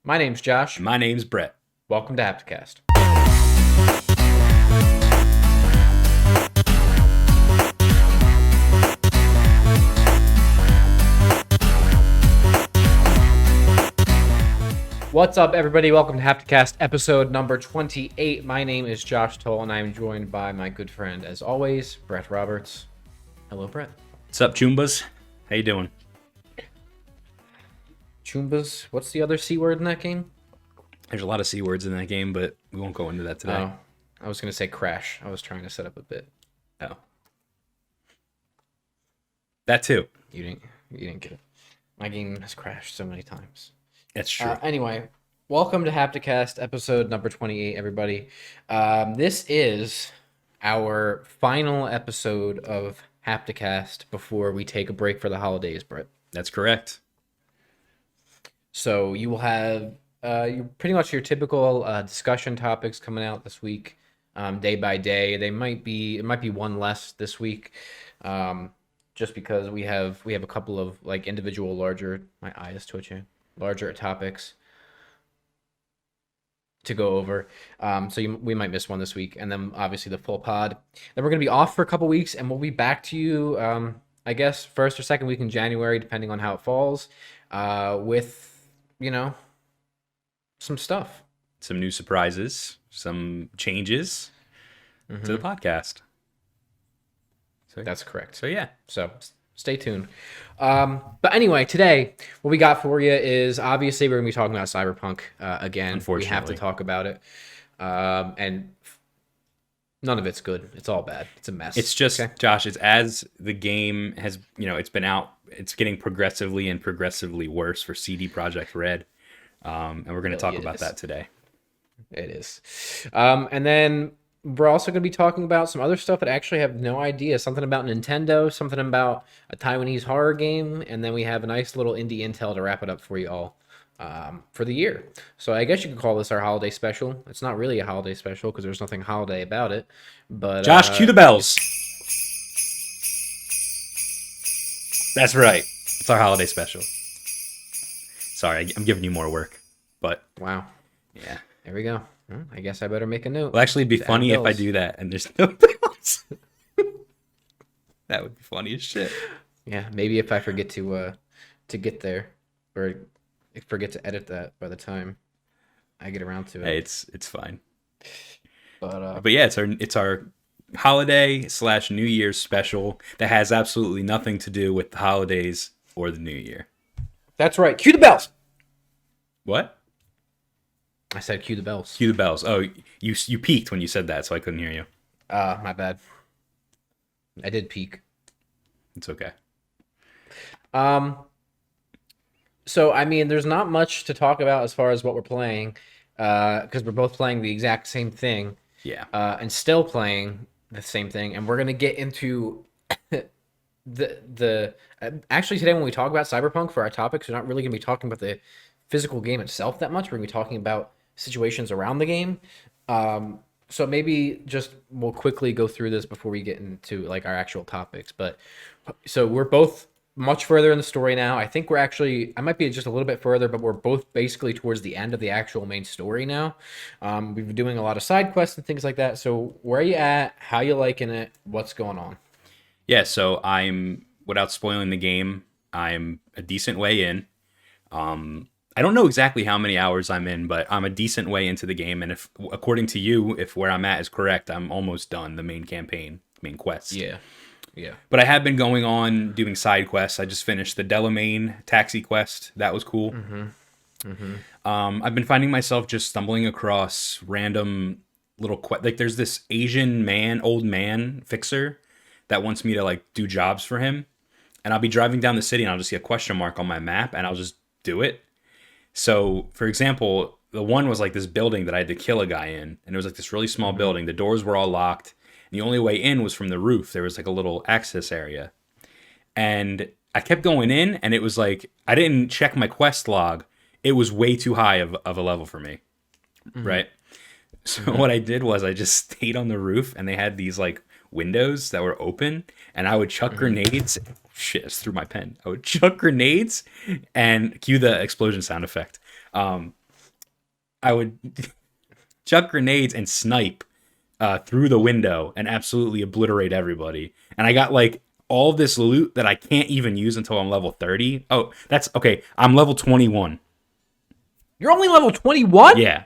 My name's Josh. My name's Brett. Welcome to Hapticast. What's up, everybody? Welcome to Hapticast, episode number 28. My name is Josh Toll, and I'm joined by my good friend, as always, Brett Roberts. Hello, Brett. What's up, Chumbas? How you doing? Chumbas. What's the other C word in that game? There's a lot of C words in that game, but we won't go into that today. Oh, I was going to say crash. I was trying to set up a bit. Oh. That too. You didn't get it. My game has crashed so many times. That's true. Anyway, welcome to Hapticast, episode number 28, everybody. This is our final episode of Hapticast before we take a break for the holidays, Brett. That's correct. So you will have pretty much your typical discussion topics coming out this week, day by day. It might be one less this week, just because we have a couple of like individual larger. My eye is twitching. Larger topics to go over. We might miss one this week, and then obviously the full pod. Then we're going to be off for a couple weeks, and we'll be back to you, I guess, first or second week in January, depending on how it falls, with, some stuff. Some new surprises, some changes to the podcast. That's correct. So, yeah. So stay tuned. But anyway, today, what we got for you is obviously we're going to be talking about Cyberpunk again. Unfortunately. We have to talk about it. And none of it's good. It's all bad. It's a mess. It's just, okay? Josh, it's as the game has, it's been out, it's getting progressively worse for CD Projekt Red. And we're going to talk about that today. It is. And then we're also going to be talking about some other stuff that I actually have no idea. Something about Nintendo, something about a Taiwanese horror game, and then we have a nice little indie intel to wrap it up for you all for the year. So I guess you could call this our holiday special. It's not really a holiday special because there's nothing holiday about it. But Josh, cue the bells. That's right. It's our holiday special. Sorry, I'm giving you more work, but wow. Yeah. There we go. Well, I guess I better make a note. Well, actually, it'd be funny if I do that and there's no bells. That would be funny as shit. Yeah, maybe if I forget to get there, or forget to edit that by the time I get around to it. Hey, it's fine. But yeah, it's our holiday / New Year's special that has absolutely nothing to do with the holidays or the New Year. That's right. Cue the bells. What? I said cue the bells. Cue the bells. Oh, you peaked when you said that, so I couldn't hear you. My bad. I did peak. It's okay. So, I mean, there's not much to talk about as far as what we're playing, because we're both playing the exact same thing. Yeah. And still playing the same thing, and we're gonna get into the actually today when we talk about Cyberpunk for our topics, we're not really gonna be talking about the physical game itself that much. We're gonna be talking about situations around the game. So maybe just we'll quickly go through this before we get into like our actual topics. But so we're both much further in the story now. I think I might be just a little bit further, but we're both basically towards the end of the actual main story now. We've been doing a lot of side quests and things like that. So where are you at? How you liking it? What's going on? Yeah, so without spoiling the game, I'm a decent way in. I don't know exactly how many hours I'm in, but I'm a decent way into the game. And if, according to you, if where I'm at is correct, I'm almost done the main campaign, main quest. Yeah. But I have been going on doing side quests. I just finished the Delamain taxi quest. That was cool. I've been finding myself just stumbling across random little like there's this Asian old man fixer that wants me to like do jobs for him. And I'll be driving down the city and I'll just see a question mark on my map and I'll just do it. So, for example, the one was like this building that I had to kill a guy in. And it was like this really small building. The doors were all locked. And the only way in was from the roof. There was like a little access area. And I kept going in and it was like, I didn't check my quest log. It was way too high of a level for me. Right? So what I did was I just stayed on the roof and they had these like windows that were open and I would chuck grenades. Shit, it's through my pen. I would chuck grenades and cue the explosion sound effect. I would chuck grenades and snipe through the window and absolutely obliterate everybody. And I got like all this loot that I can't even use until I'm level 30. Oh, that's okay. I'm level 21. You're only level 21? Yeah.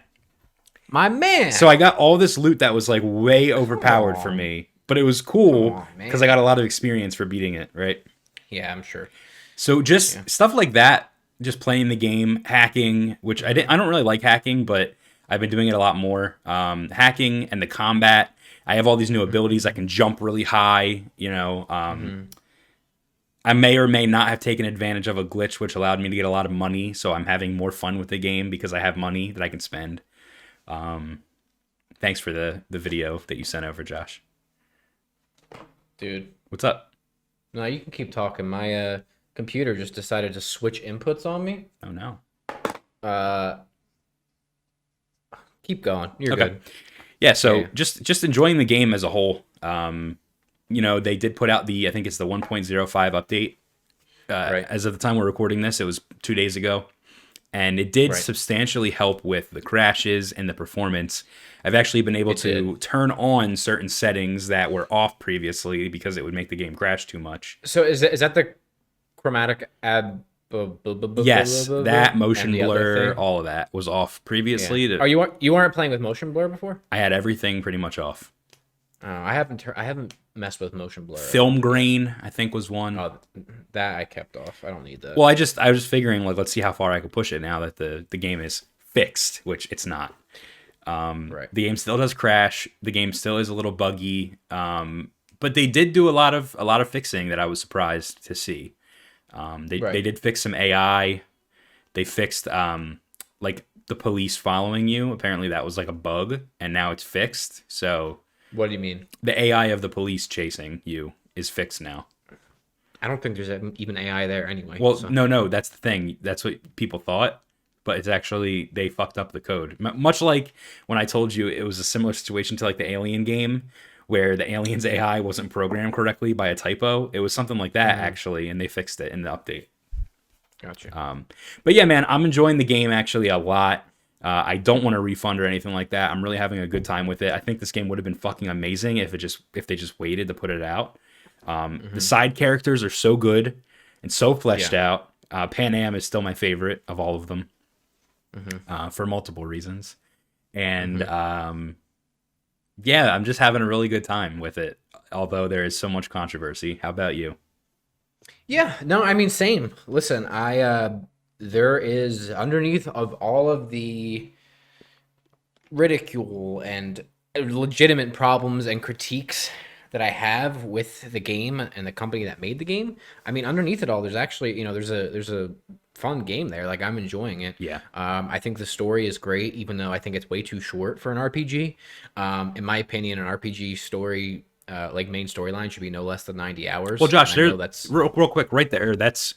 My man. So I got all this loot that was like way overpowered for me, but it was cool because I got a lot of experience for beating it, right? Yeah, I'm sure. So just stuff like that, just playing the game, hacking, which I don't really like hacking, but I've been doing it a lot more. Hacking and the combat. I have all these new abilities. I can jump really high. I may or may not have taken advantage of a glitch which allowed me to get a lot of money. So I'm having more fun with the game because I have money that I can spend. Thanks for the video that you sent over, Josh. Dude. What's up? No, you can keep talking. My computer just decided to switch inputs on me. Oh, no. Keep going. You're good. Yeah, so just enjoying the game as a whole. They did put out I think it's the 1.05 update. Right. As of the time we're recording this, it was 2 days ago. And it did substantially help with the crashes and the performance. I've actually been able to turn on certain settings that were off previously because it would make the game crash too much. So is that the chromatic Yes, that motion blur, all of that was off previously. Yeah. You weren't playing with motion blur before? I had everything pretty much off. Oh, I haven't messed with motion blur. Film grain, I think, was one. Oh, that I kept off. I don't need that. Well, I was figuring, like, let's see how far I could push it now that the game is fixed, which it's not. The game still does crash. The game still is a little buggy. But they did do a lot of fixing that I was surprised to see. They did fix some AI. They fixed like the police following you. Apparently that was like a bug, and now it's fixed. So what do you mean? The AI of the police chasing you is fixed now. I don't think there's even AI there anyway. Well, no, that's the thing. That's what people thought, but it's actually they fucked up the code. Much like when I told you it was a similar situation to like the Alien game, where the alien's AI wasn't programmed correctly by a typo. It was something like that, actually, and they fixed it in the update. Gotcha. But yeah, man, I'm enjoying the game actually a lot. I don't want a refund or anything like that. I'm really having a good time with it. I think this game would have been fucking amazing if they just waited to put it out. The side characters are so good and so fleshed out. Pan Am is still my favorite of all of them for multiple reasons. And yeah, I'm just having a really good time with it, although there is so much controversy. How about you? Yeah, no, I mean, same. Listen, there is underneath of all of the ridicule and legitimate problems and critiques that I have with the game and the company that made the game. I mean, underneath it all, there's actually, there's a fun game there. Like, I'm enjoying it. Yeah. I think the story is great, even though I think it's way too short for an RPG. In my opinion, an RPG story, like main storyline, should be no less than 90 hours. Well, Josh, that's real quick right there. That's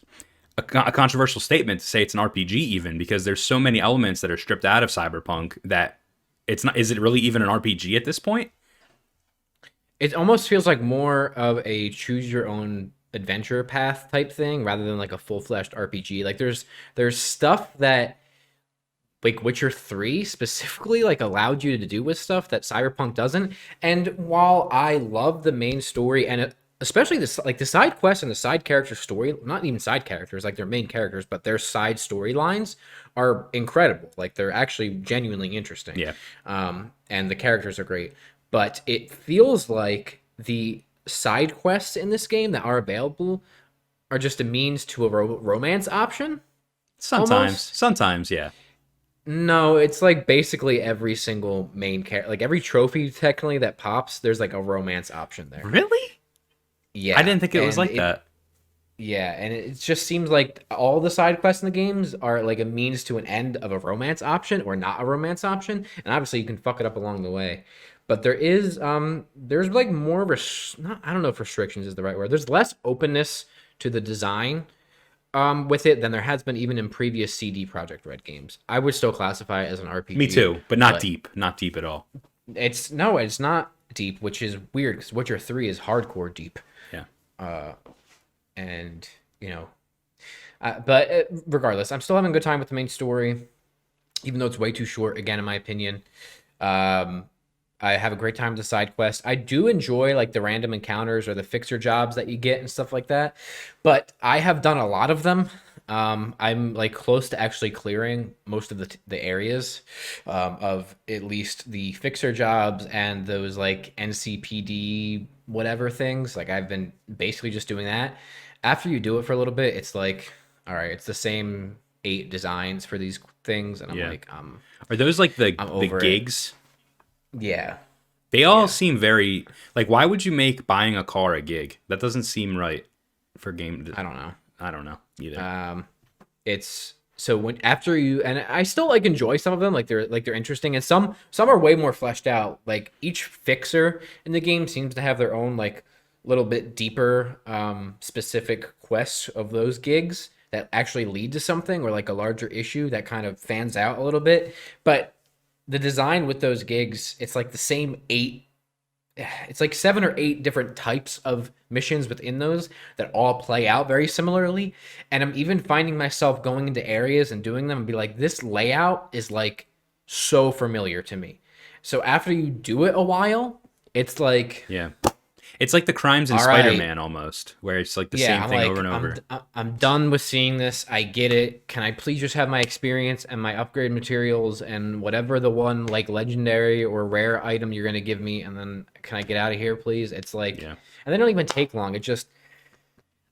a controversial statement to say it's an RPG even, because there's so many elements that are stripped out of Cyberpunk that it's not. Is it really even an RPG at this point? It almost feels like more of a choose your own adventure path type thing rather than like a full-fledged RPG. Like there's stuff that like Witcher 3 specifically like allowed you to do with stuff that Cyberpunk doesn't. And while I love the main story and especially the side quests and the side character story, not even side characters, like they're main characters, but their side storylines are incredible. Like they're actually genuinely interesting. Yeah. And the characters are great. But it feels like the side quests in this game that are available are just a means to a romance option. Sometimes, yeah. No, it's like basically every single main character, like every trophy technically that pops, there's like a romance option there. Really? Yeah. I didn't think it was like that. Yeah, and it just seems like all the side quests in the games are like a means to an end of a romance option or not a romance option, and obviously you can fuck it up along the way. But there's like more I don't know if restrictions is the right word. There's less openness to the design with it than there has been even in previous CD Projekt Red games. I would still classify it as an RPG. Me too, but not deep at all. It's not deep, which is weird because Witcher 3 is hardcore deep. Yeah. And but regardless, I'm still having a good time with the main story. even though it's way too short, again, in my opinion. Um, I have a great time with the side quest. I do enjoy like the random encounters or the fixer jobs that you get and stuff like that. But I have done a lot of them. I'm like close to actually clearing most of the areas of at least the fixer jobs and those like NCPD whatever things. Like I've been basically just doing that. After you do it for a little bit, it's like, all right, it's the same 8 designs for these things, and I'm Yeah. like, Are those like I'm the over it. gigs? Yeah, They all yeah. seem very like. Why would you make buying a car a gig? That doesn't seem right for game. I don't know. I don't know either. It's so when after you and I still like enjoy some of them, like they're interesting, and some are way more fleshed out. Like each fixer in the game seems to have their own like little bit deeper specific quests of those gigs that actually lead to something or like a larger issue that kind of fans out a little bit. But the design with those gigs, it's like the same 8, it's like 7 or 8 different types of missions within those that all play out very similarly. And I'm even finding myself going into areas and doing them and be like, this layout is like so familiar to me. So after you do it a while, it's like, Yeah. It's like the crimes in all right, Spider-Man almost, where it's like the yeah, same I'm thing over like, and over. I'm done with seeing this. I get it. Can I please just have my experience and my upgrade materials and whatever the one like legendary or rare item you're gonna give me, and then can I get out of here, please? It's like, Yeah. and they don't even take long. It just,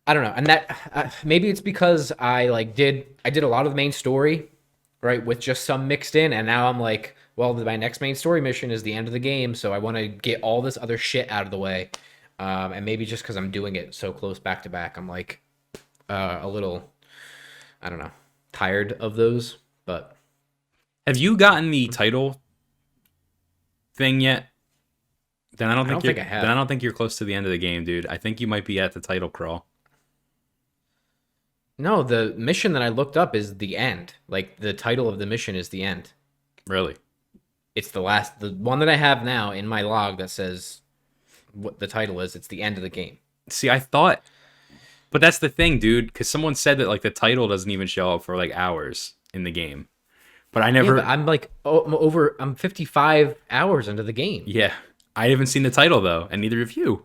I don't know. And that maybe it's because I did a lot of the main story, right, with just some mixed in, and now I'm like, well, my next main story mission is the end of the game, so I want to get all this other shit out of the way. And maybe just because I'm doing it so close back to back, I'm like a little, I don't know, tired of those. But Have you gotten the title thing yet? Then I don't I think don't you're. think I Then I have. don't think you're close to the end of the game, dude. I think you might be at the title crawl. No, the mission that I looked up is the end. Like the title of the mission is the end. Really? It's the one that I have now in my log that says what the title is. It's the end of the game. See, I thought, but that's the thing, dude. Because someone said that like the title doesn't even show up for like hours in the game. But I Yeah, but never. I'm like, oh, I'm 55 hours into the game. Yeah, I haven't seen the title though, and neither have you.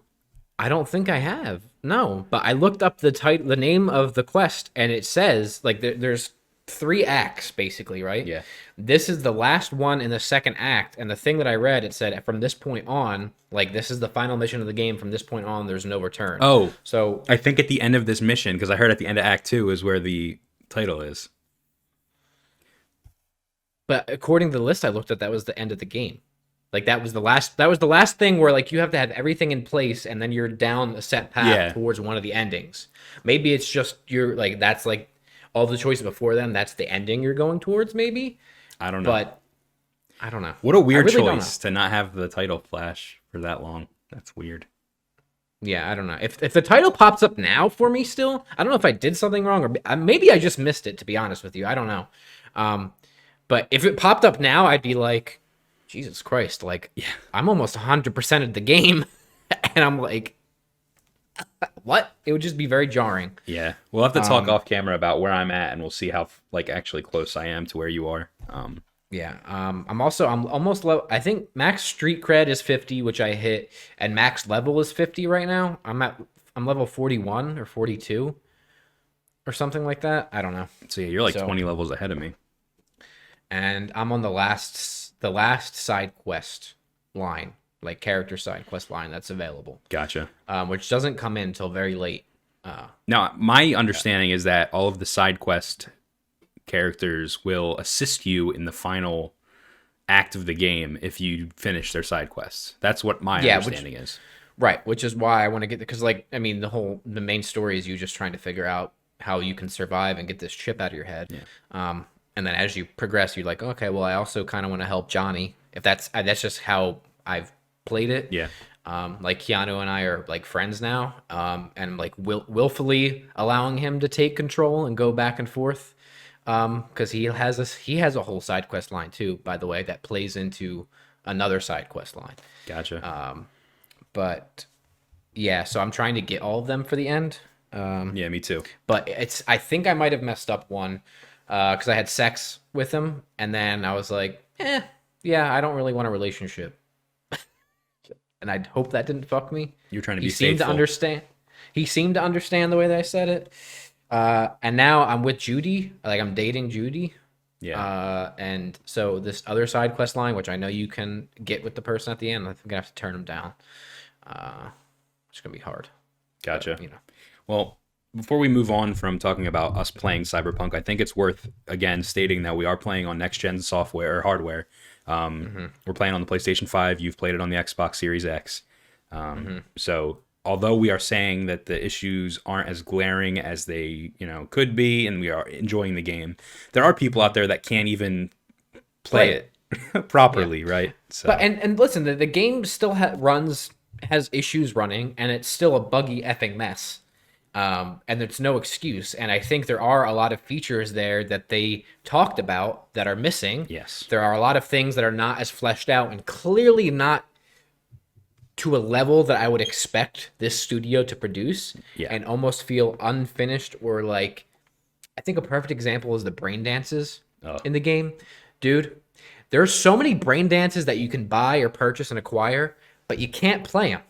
I don't think I have. No, but I looked up the title, the name of the quest, and it says like there's 3 acts basically, right? Yeah. This is the last one in the second act, and the thing that I read, it said from this point on, like this is the final mission of the game. From this point on, there's no return. Oh, So, I think at the end of this mission, because I heard at the end of Act Two is where the title is. but according to the list I looked at, that was the end of the game. Like that was the last. That was the last thing where like you have to have everything in place, and then you're down a set path Yeah, towards one of the endings. Maybe it's just you're like that's like all the choices before then. That's the ending you're going towards, maybe. I don't know. But I don't know. What a I weird really don't know. choice to not have the title flash for that long. That's weird. Yeah, I don't know. If the title pops up now for me still, I don't know if I did something wrong or maybe I just missed it. To be honest with you, I don't know. Um, but if it popped up now, I'd be like, Jesus Christ! Like Yeah. I'm almost 100% of the game, and I'm like, what? It would just be very jarring. Yeah, we'll have to talk Um, off camera about where I'm at, and we'll see how like actually close I am to where you are. yeah. I'm almost level. I think max street cred is 50, which I hit, and max level is 50 right now. I'm level 41 or 42 or something like that. I don't know. So yeah, you're like So 20 levels ahead of me. and I'm on the last side quest line, like character side quest line that's available, Gotcha. which doesn't come in until very late. Now, my understanding is that all of the side quest characters will assist you in the final act of the game if you finish their side quests. That's what my Yeah, understanding is. right, which is why I want to get because like I mean the main story is you just trying to figure out how you can survive and get this chip out of your head. Yeah. And then as you progress, you're like, okay, well, I also kind of want to help Johnny. If that's just how I've played it. Yeah. Like Keanu and I are like friends now, and like willfully allowing him to take control and go back and forth, because he has a whole side quest line too, by the way, that plays into another side quest line. Gotcha. But yeah, so I'm trying to get all of them for the end. Yeah, me too. But I think I might have messed up one. because I had sex with him, and then I was like, yeah, I don't really want a relationship, and I hope that didn't fuck me. You're trying to He be seemed to faithful. understand. He seemed to understand the way that I said it. And now I'm with Judy. Like I'm dating Judy. Yeah. And so this other side quest line, which I know you can get with the person at the end, I'm gonna have to turn him down. It's gonna be hard. Gotcha. But, you know. Well, before we move on from talking about us playing Cyberpunk, I think it's worth again stating that we are playing on next gen software or hardware. We're playing on the PlayStation 5. You've played it on the Xbox Series X. So although we are saying that the issues aren't as glaring as they could be, and we are enjoying the game, there are people out there that can't even play it properly, right? So, But and listen, the game still has issues running, and it's still a buggy effing mess. And it's no excuse. And I think there are a lot of features there that they talked about that are missing. yes, There are a lot of things that are not as fleshed out and clearly not to a level that I would expect this studio to produce, Yeah. and almost feel unfinished, or like, I think a perfect example is the brain dances in the game. Dude, there's so many brain dances that you can buy or purchase and acquire, but you can't play them.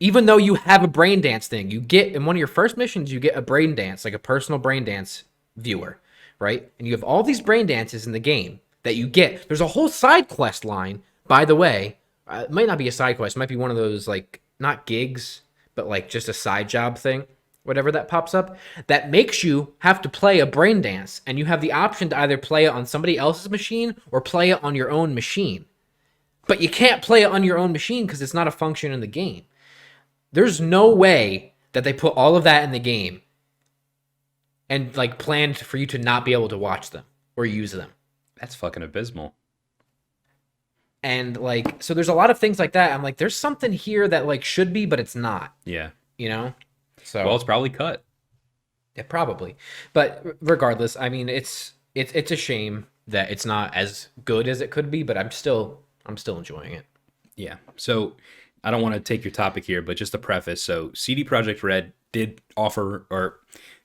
Even though you have a brain dance thing, you get in one of your first missions, you get a brain dance, like a personal brain dance viewer, right? And you have all these brain dances in the game that you get. There's a whole side quest line, by the way. It might not be a side quest, it might be one of those, like, not gigs, but like just a side job thing, whatever that pops up, that makes you have to play a brain dance. And you have the option to either play it on somebody else's machine or play it on your own machine. But you can't play it on your own machine because it's not a function in the game. There's no way that they put all of that in the game and like planned for you to not be able to watch them or use them. that's fucking abysmal. And like, so there's a lot of things like that. I'm like, there's something here that like should be, but it's not, Yeah. So Well, it's probably cut. yeah, probably. But regardless, I mean, it's a shame that it's not as good as it could be, but I'm still enjoying it. Yeah. So I don't want to take your topic here, but just a preface. So CD Projekt Red did offer, or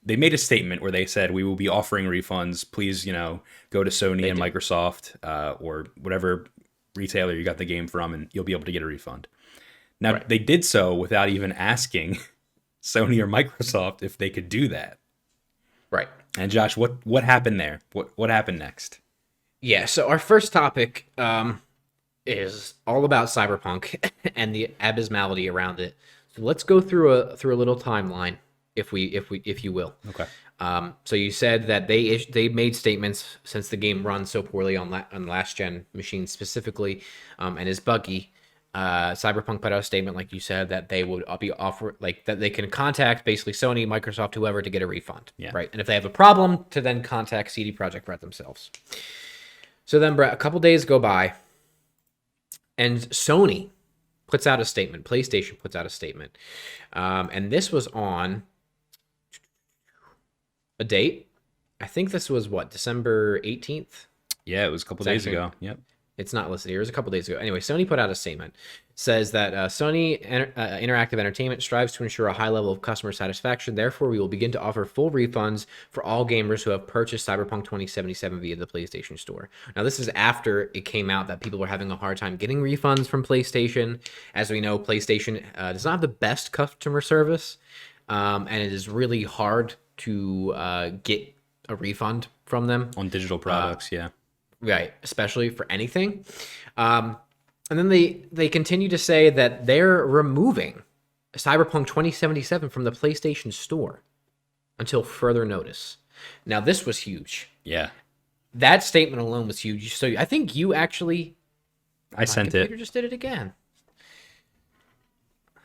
they made a statement where they said, we will be offering refunds. Please, go to Sony and Microsoft or whatever retailer you got the game from, and you'll be able to get a refund. Now, Right. they did so without even asking Sony or Microsoft if they could do that. Right. And Josh, what happened there? What happened next? Yeah, so our first topic is all about Cyberpunk and the abysmality around it. So let's go through a little timeline, if you will. Okay. So you said that they made statements since the game runs so poorly on last gen machines specifically, and is buggy. Cyberpunk put out a statement, like you said, that they would be offer like that they can contact basically Sony, Microsoft, whoever to get a refund. Yeah. Right. And if they have a problem, to then contact CD Projekt Red themselves. So then, Brett, a couple days go by, and Sony puts out a statement. PlayStation puts out a statement, and this was on a date. I think this was December 18th. Yeah, it was a couple days ago. Yep. It's not listed here. It was a couple days ago. Anyway, Sony put out a statement. It says that Sony Interactive Entertainment strives to ensure a high level of customer satisfaction. Therefore, we will begin to offer full refunds for all gamers who have purchased Cyberpunk 2077 via the PlayStation Store. Now, this is after it came out that people were having a hard time getting refunds from PlayStation. As we know, PlayStation does not have the best customer service, and it is really hard to get a refund from them. On digital products, yeah. Right, especially for anything. And then they continue to say that they're removing Cyberpunk 2077 from the PlayStation Store until further notice. Now, this was huge. Yeah. That statement alone was huge. So I think you actually... I sent my computer it. just did it again.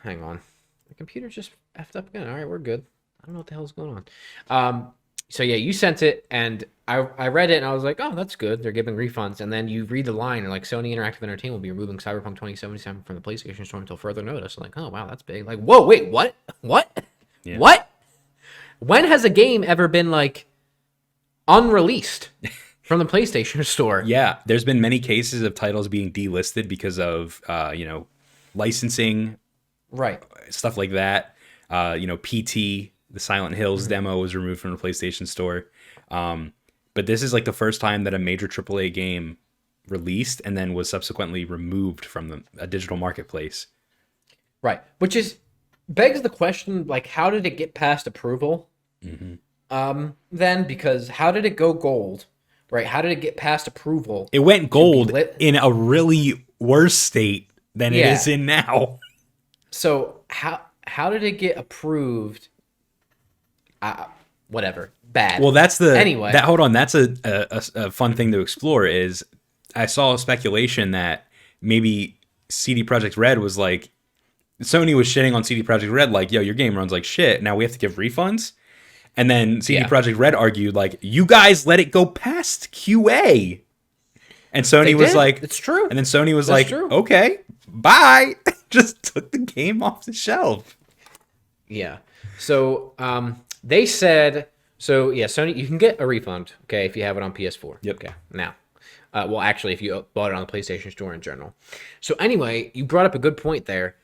Hang on. The computer just effed up again. All right, we're good. I don't know what the hell's going on. So yeah, you sent it, and I read it, and I was like, oh, that's good. They're giving refunds. And then you read the line, and like, Sony Interactive Entertainment will be removing Cyberpunk 2077 from the PlayStation Store until further notice. I'm like, oh, wow, that's big. Like, whoa, wait, what? Yeah. What? When has a game ever been, like, unreleased from the PlayStation Store? Yeah, there's been many cases of titles being delisted because of, licensing, Right. stuff like that. PT, the Silent Hills demo was removed from the PlayStation Store. But this is like the first time that a major AAA game released and then was subsequently removed from a digital marketplace. Right. Which is begs the question, like, how did it get past approval? Then, because how did it go gold? Right? How did it get past approval? It went gold lit? in a really worse state than it is in now. So how did it get approved? Whatever. Bad. Well, that's the anyway. Hold on, that's a fun thing to explore. Is I saw a speculation that maybe CD Projekt Red was like, Sony was shitting on CD Projekt Red, like, yo, your game runs like shit. Now we have to give refunds. And then CD Projekt Red argued, like, you guys let it go past QA. And Sony was like, it's true. And then Sony was like, okay, bye. Just took the game off the shelf. Yeah. So they said, Sony, you can get a refund, okay, if you have it on PS4. Yep. Okay. Now, well, actually, if you bought it on the PlayStation Store in general. So anyway, you brought up a good point there,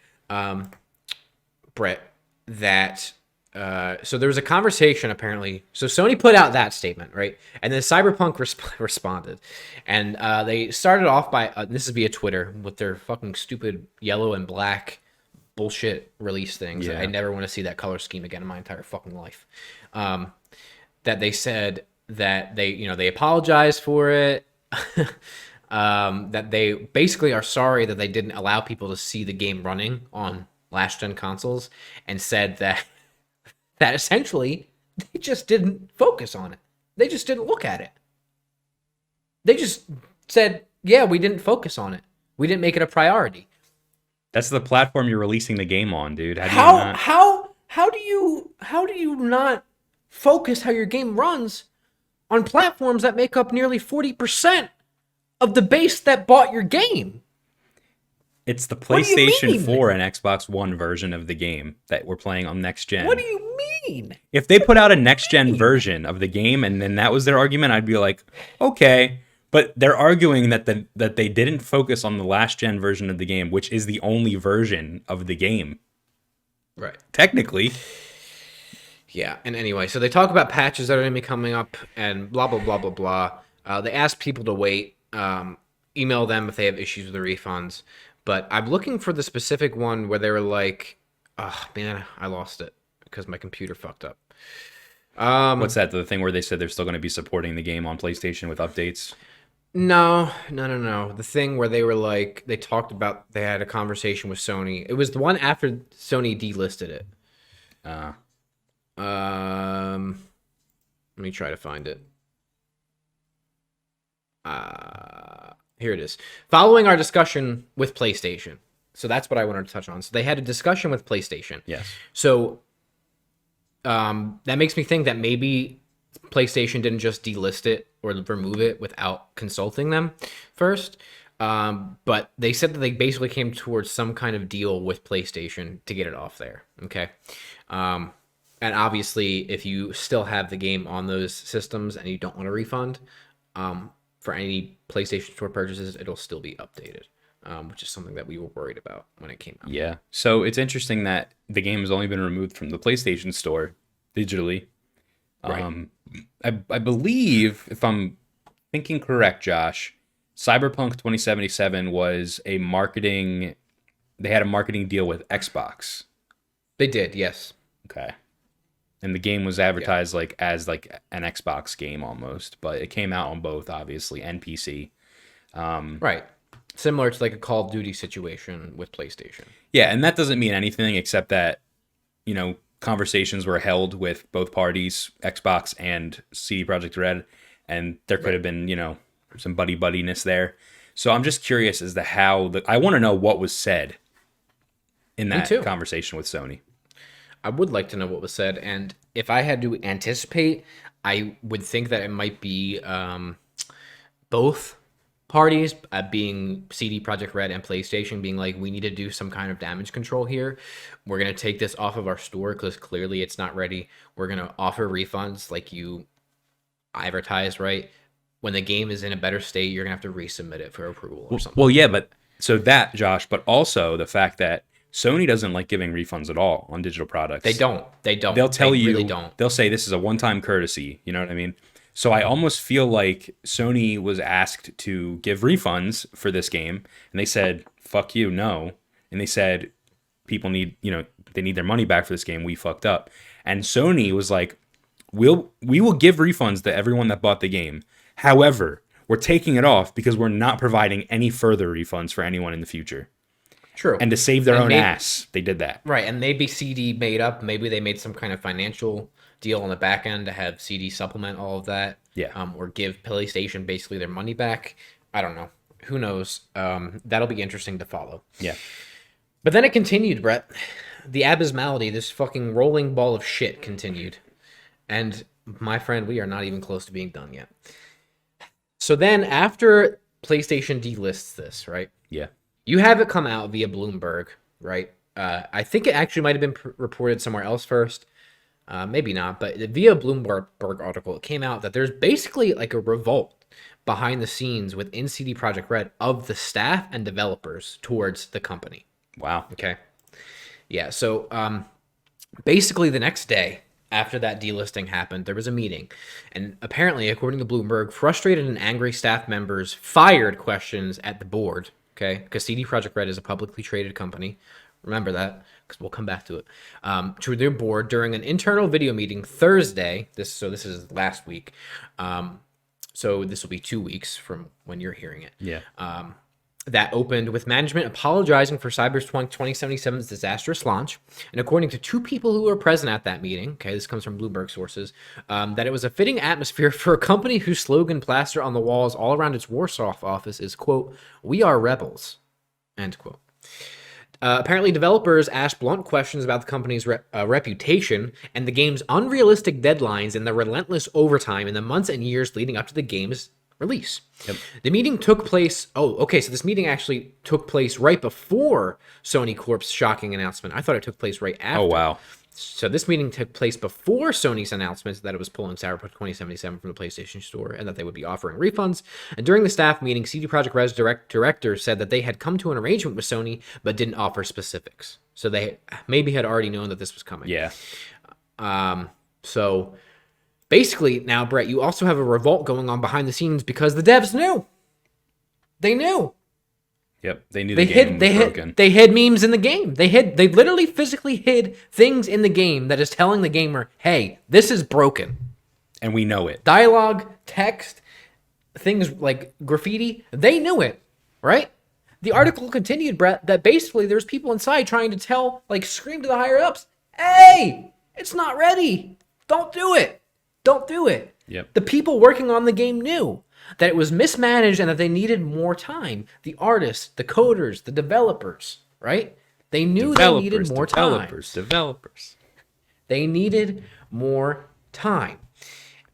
Brett, that so there was a conversation apparently. So Sony put out that statement, right? And then Cyberpunk responded. And they started off by, this is via Twitter, with their fucking stupid yellow and black bullshit release things. Yeah. I never want to see that color scheme again in my entire fucking life. That they said that they apologized for it. That they basically are sorry that they didn't allow people to see the game running on last gen consoles, and said that essentially they just didn't focus on it. They just didn't look at it. They just said, yeah, we didn't focus on it. We didn't make it a priority. That's the platform you're releasing the game on, dude. How do you not focus how your game runs on platforms that make up nearly 40% of the base that bought your game? It's the PlayStation 4 and Xbox One version of the game that we're playing on next gen. What do you mean? If they put out a next gen version of the game and then that was their argument, I'd be like, okay. But they're arguing that that they didn't focus on the last gen version of the game, which is the only version of the game. Right. Technically. Yeah, and anyway, so they talk about patches that are going to be coming up and blah, blah, blah, blah, blah. They ask people to wait, email them if they have issues with the refunds. But I'm looking for the specific one where they were like, oh, man, I lost it because my computer fucked up. What's that? The thing where they said they're still going to be supporting the game on PlayStation with updates? No. The thing where they were like, they talked about, they had a conversation with Sony. It was the one after Sony delisted it. Let me try to find it. Here it is. Following our discussion with PlayStation. So that's what I wanted to touch on. So they had a discussion with PlayStation. Yes. So that makes me think that maybe PlayStation didn't just delist it or remove it without consulting them first. But they said that they basically came towards some kind of deal with PlayStation to get it off there. Okay. And obviously, if you still have the game on those systems and you don't want a refund, for any PlayStation Store purchases, it'll still be updated, which is something that we were worried about when it came out. Yeah. So it's interesting that the game has only been removed from the PlayStation Store digitally. Right. I believe, if I'm thinking correct, Josh, Cyberpunk 2077 was they had a marketing deal with Xbox. They did, yes. Okay. And the game was advertised as an Xbox game almost, but it came out on both, obviously, and PC. Right. Similar to like a Call of Duty situation with PlayStation. Yeah, and that doesn't mean anything except that, conversations were held with both parties, Xbox and CD Projekt Red, and there could have been, some buddy-buddiness there. So I'm just curious as to how I want to know what was said in that conversation with Sony. I would like to know what was said, and if I had to anticipate, I would think that it might be both parties, being CD Projekt Red and PlayStation, being like, we need to do some kind of damage control here. We're going to take this off of our store because clearly it's not ready. We're going to offer refunds like you advertised, right? When the game is in a better state, you're going to have to resubmit it for approval or something. Well, yeah, but so that, Josh, but also the fact that Sony doesn't like giving refunds at all on digital products. They don't. They'll tell you. Really don't. They'll say this is a one-time courtesy. You know what I mean? So I almost feel like Sony was asked to give refunds for this game, and they said, "Fuck you, no." And they said, "People need, they need their money back for this game. We fucked up." And Sony was like, we will give refunds to everyone that bought the game. However, we're taking it off because we're not providing any further refunds for anyone in the future." True. And to save their And own ass, they did that. Right, and maybe CD made up. Maybe they made some kind of financial deal on the back end to have CD supplement all of that. Yeah. Or give PlayStation basically their money back. I don't know. Who knows? That'll be interesting to follow. Yeah. But then it continued, Brett. The abysmality, this fucking rolling ball of shit continued. And my friend, we are not even close to being done yet. So then after PlayStation delists this, right? Yeah. You have it come out via Bloomberg, right? I think it actually might have been reported somewhere else first. Maybe not, but via Bloomberg article, it came out that there's basically like a revolt behind the scenes within CD Projekt Red of the staff and developers towards the company. Wow. Okay. Yeah. So basically, the next day after that delisting happened, there was a meeting, and apparently, according to Bloomberg, frustrated and angry staff members fired questions at the board. Okay, because CD Projekt Red is a publicly traded company. Remember that, because we'll come back to it. To their board during an internal video meeting Thursday. This is last week. So this will be 2 weeks from when you're hearing it. Yeah. That opened with management apologizing for Cyberpunk 2077's disastrous launch. And according to two people who were present at that meeting, okay, this comes from Bloomberg sources, that it was a fitting atmosphere for a company whose slogan plastered on the walls all around its Warsaw office is, quote, "We are rebels," end quote. Apparently, developers asked blunt questions about the company's reputation and the game's unrealistic deadlines and the relentless overtime in the months and years leading up to the game's release. Yep. The meeting took place. Oh, okay. So this meeting actually took place right before Sony Corp's shocking announcement. I thought it took place right after. Oh, wow. So this meeting took place before Sony's announcement that it was pulling Cyberpunk 2077 from the PlayStation Store and that they would be offering refunds. And during the staff meeting, CD Projekt Red's director said that they had come to an arrangement with Sony but didn't offer specifics. So they maybe had already known that this was coming. Yeah. So basically now, Brett, you also have a revolt going on behind the scenes because the devs knew. They knew. Yep, they knew the game was broken. They hid memes in the game. They literally physically hid things in the game that is telling the gamer, hey, this is broken. And we know it. Dialogue, text, things like graffiti, they knew it, right? The article continued, Brett, that basically there's people inside trying to scream to the higher ups, hey, it's not ready. Don't do it. Don't do it. Yep. The people working on the game knew that it was mismanaged and that they needed more time. The artists, the coders, the developers, right? They knew they needed more time. Developers. They needed more time.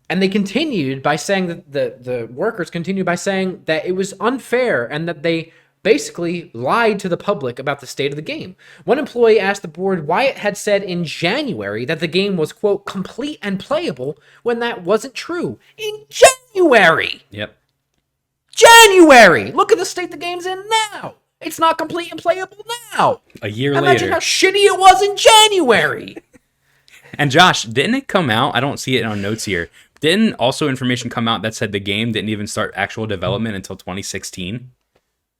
And they continued by saying that the workers continued by saying that it was unfair and that they basically lied to the public about the state of the game. One employee asked the board why it had said in January that the game was, quote, complete and playable when that wasn't true. In January! Yep. January! Look at the state the game's in now! It's not complete and playable now! A year Imagine later. how shitty it was in January! And Josh, didn't it come out? I don't see it on notes here. Didn't also information come out that said the game didn't even start actual development until 2016?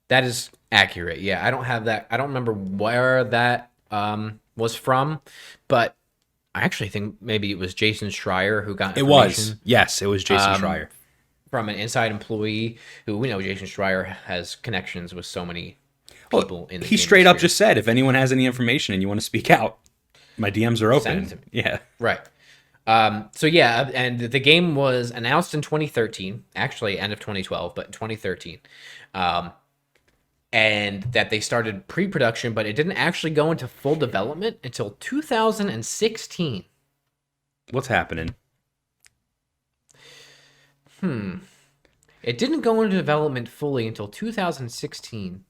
That is accurate. Yeah, I don't have that. I don't remember where that was from, but I actually think maybe it was Jason Schreier who got information. It was. Yes, it was Jason Schreier. From an inside employee who we know Jason Schreier has connections with so many people in the He game straight up industry. just said, if anyone has any information and you want to speak out, my DMs are Send it open. to me. Yeah. Right. So yeah, and the game was announced in 2013, actually end of 2012, but in 2013. And that they started pre-production, but it didn't actually go into full development until 2016. What's happening? It didn't go into development fully until 2016.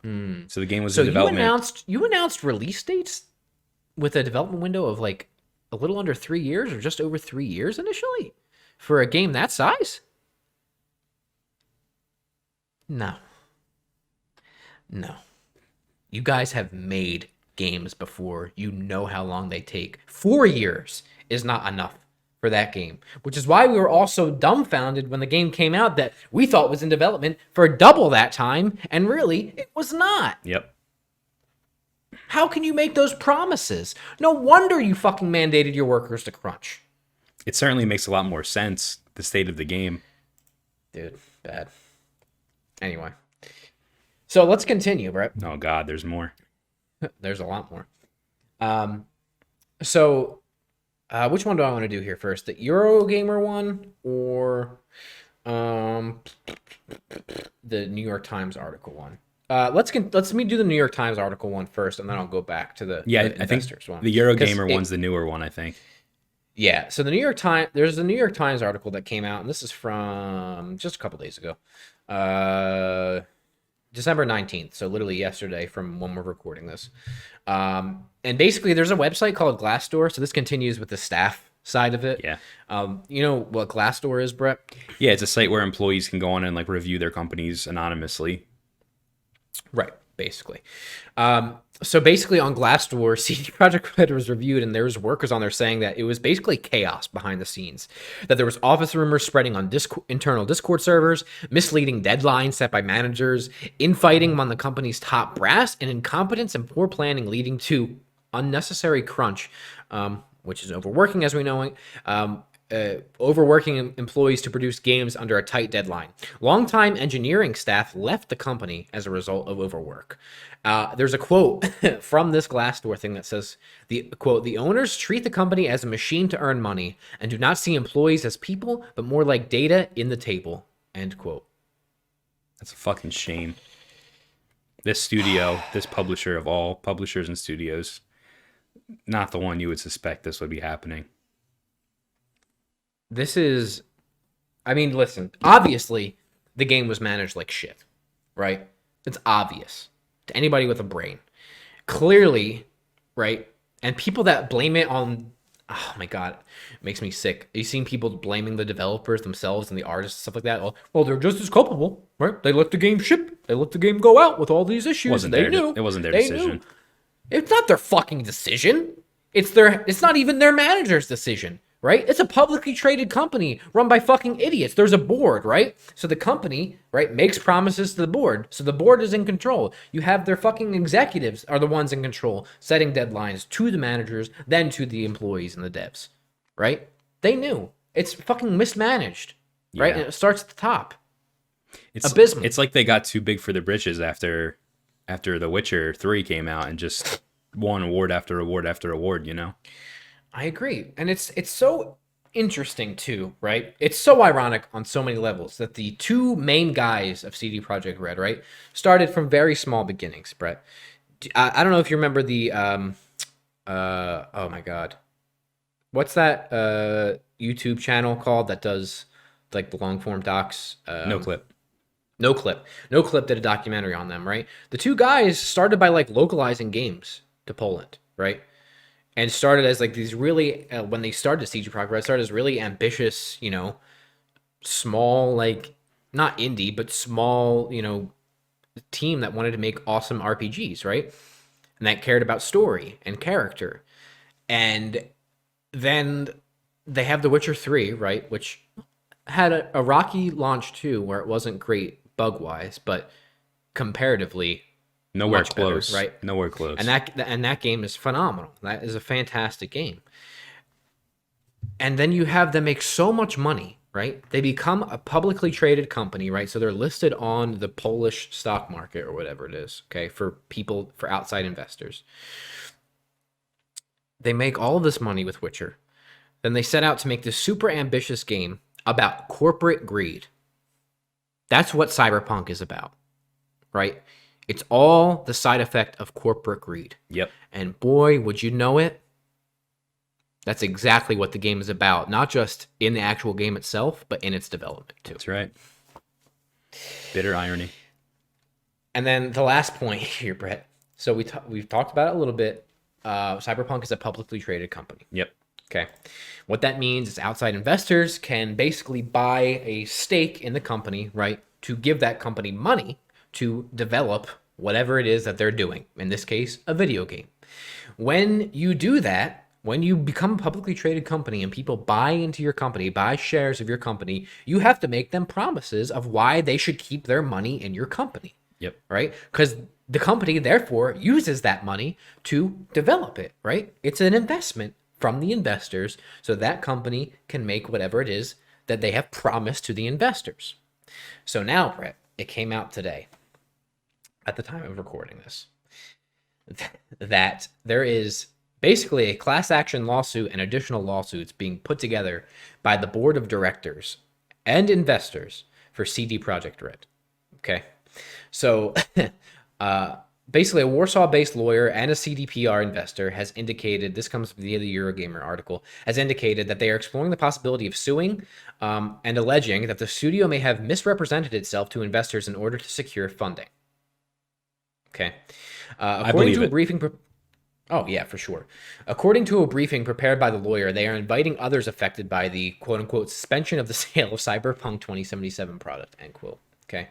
So the game was So in development. you announced release dates with a development window of like a little under 3 years or just over 3 years initially for a game that size? No. You guys have made games before. You know how long they take. 4 years is not enough for that game, which is why we were all so dumbfounded when the game came out that we thought was in development for double that time, and really, it was not. Yep. How can you make those promises? No wonder you fucking mandated your workers to crunch. It certainly makes a lot more sense, the state of the game. Dude, bad. Anyway. So let's continue, Brett. Oh, God, there's more. There's a lot more. So which one do I want to do here first? The Eurogamer one or the New York Times article one? Let's me do the New York Times article one first, and then I'll go back to the I think one. The Eurogamer one's the newer one, I think. Yeah, so the New York Times, there's a New York Times article that came out, and this is from just a couple days ago, December 19th, so literally yesterday from when we're recording this. And basically, there's a website called Glassdoor, so this continues with the staff side of it. Yeah. You know what Glassdoor is, Brett? Yeah, it's a site where employees can go on and like review their companies anonymously. Right, basically. So basically on Glassdoor, CD Projekt Red was reviewed, and there was workers on there saying that it was basically chaos behind the scenes. That there was office rumors spreading on internal Discord servers, misleading deadlines set by managers, infighting among the company's top brass, and incompetence and poor planning leading to unnecessary crunch, which is overworking as we know it. Overworking employees to produce games under a tight deadline. Longtime engineering staff left the company as a result of overwork. There's a quote from this Glassdoor thing that says, the owners treat the company as a machine to earn money and do not see employees as people, but more like data in the table, end quote. That's a fucking shame. This studio, this publisher of all publishers and studios, not the one you would suspect this would be happening. This is, I mean, listen, obviously the game was managed like shit, right? It's obvious to anybody with a brain. Clearly, right? And people that blame it on, oh my God, it makes me sick. You've seen people blaming the developers themselves and the artists and stuff like that. Well, they're just as culpable, right? They let the game ship. They let the game go out with all these issues. It wasn't their decision. It's not their fucking decision. It's not even their manager's decision. Right? It's a publicly traded company run by fucking idiots. There's a board, right? So the company, right, makes promises to the board. So the board is in control. You have their fucking executives are the ones in control, setting deadlines to the managers, then to the employees and the devs, right? They knew. It's fucking mismanaged, right? Yeah. And it starts at the top. It's abysmal. It's like they got too big for their britches after The Witcher 3 came out and just won award after award after award, you know? I agree. And it's so interesting too, right? It's so ironic on so many levels that the two main guys of CD Projekt Red, right, started from very small beginnings, Brett. I don't know if you remember the oh my God. What's that YouTube channel called that does like the long form docs? No Clip. No Clip did a documentary on them, right? The two guys started by like localizing games to Poland, right? And started as like these really, when they started CD Projekt Red, started as really ambitious, you know, small, like, not indie, but small, you know, team that wanted to make awesome RPGs, right? And that cared about story and character. And then they have The Witcher 3, right? Which had a rocky launch too, where it wasn't great bug-wise, but comparatively Nowhere close, better, right? Nowhere close. And that game is phenomenal. That is a fantastic game. And then you have them make so much money, right? They become a publicly traded company, right? So they're listed on the Polish stock market or whatever it is, okay, for outside investors. They make all of this money with Witcher. Then they set out to make this super ambitious game about corporate greed. That's what Cyberpunk is about, right? It's all the side effect of corporate greed. Yep. And boy, would you know it, that's exactly what the game is about. Not just in the actual game itself, but in its development, too. That's right. Bitter irony. And then the last point here, Brett. So we've talked about it a little bit. Cyberpunk is a publicly traded company. Yep. Okay. What that means is outside investors can basically buy a stake in the company, right, to give that company money to develop whatever it is that they're doing. In this case, a video game. When you do that, when you become a publicly traded company and people buy into your company, buy shares of your company, you have to make them promises of why they should keep their money in your company. Yep. Right? Because the company therefore uses that money to develop it, right? It's an investment from the investors so that company can make whatever it is that they have promised to the investors. So now, Brett, it came out today at the time of recording this that there is basically a class action lawsuit and additional lawsuits being put together by the board of directors and investors for CD Projekt Red. Okay. So basically, a Warsaw-based lawyer and a CDPR investor has indicated, this comes from the Eurogamer article, has indicated that they are exploring the possibility of suing and alleging that the studio may have misrepresented itself to investors in order to secure funding. Okay. According to a briefing... Oh, yeah, for sure. According to a briefing prepared by the lawyer, they are inviting others affected by the quote-unquote suspension of the sale of Cyberpunk 2077 product, end quote. Okay.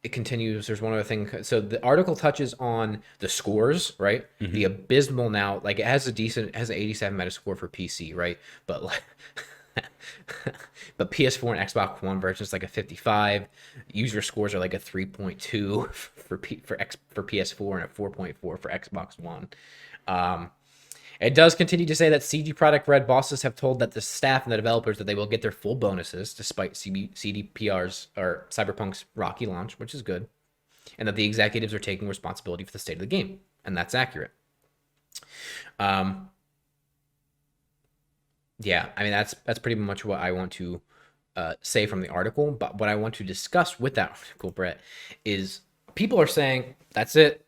It continues. There's one other thing. So the article touches on the scores, right? Mm-hmm. The abysmal now, like it has an 87 Metascore for PC, right? But like, but PS4 and Xbox One versions like a 55. User scores are like a 3.2 for PS4 and a 4.4 for Xbox One. It does continue to say that CD Projekt Red bosses have told that the staff and the developers that they will get their full bonuses despite CDPR's or Cyberpunk's rocky launch, which is good, and that the executives are taking responsibility for the state of the game, and that's accurate. Yeah, I mean that's pretty much what I want to say from the article. But what I want to discuss with that article, Brett, is people are saying that's it.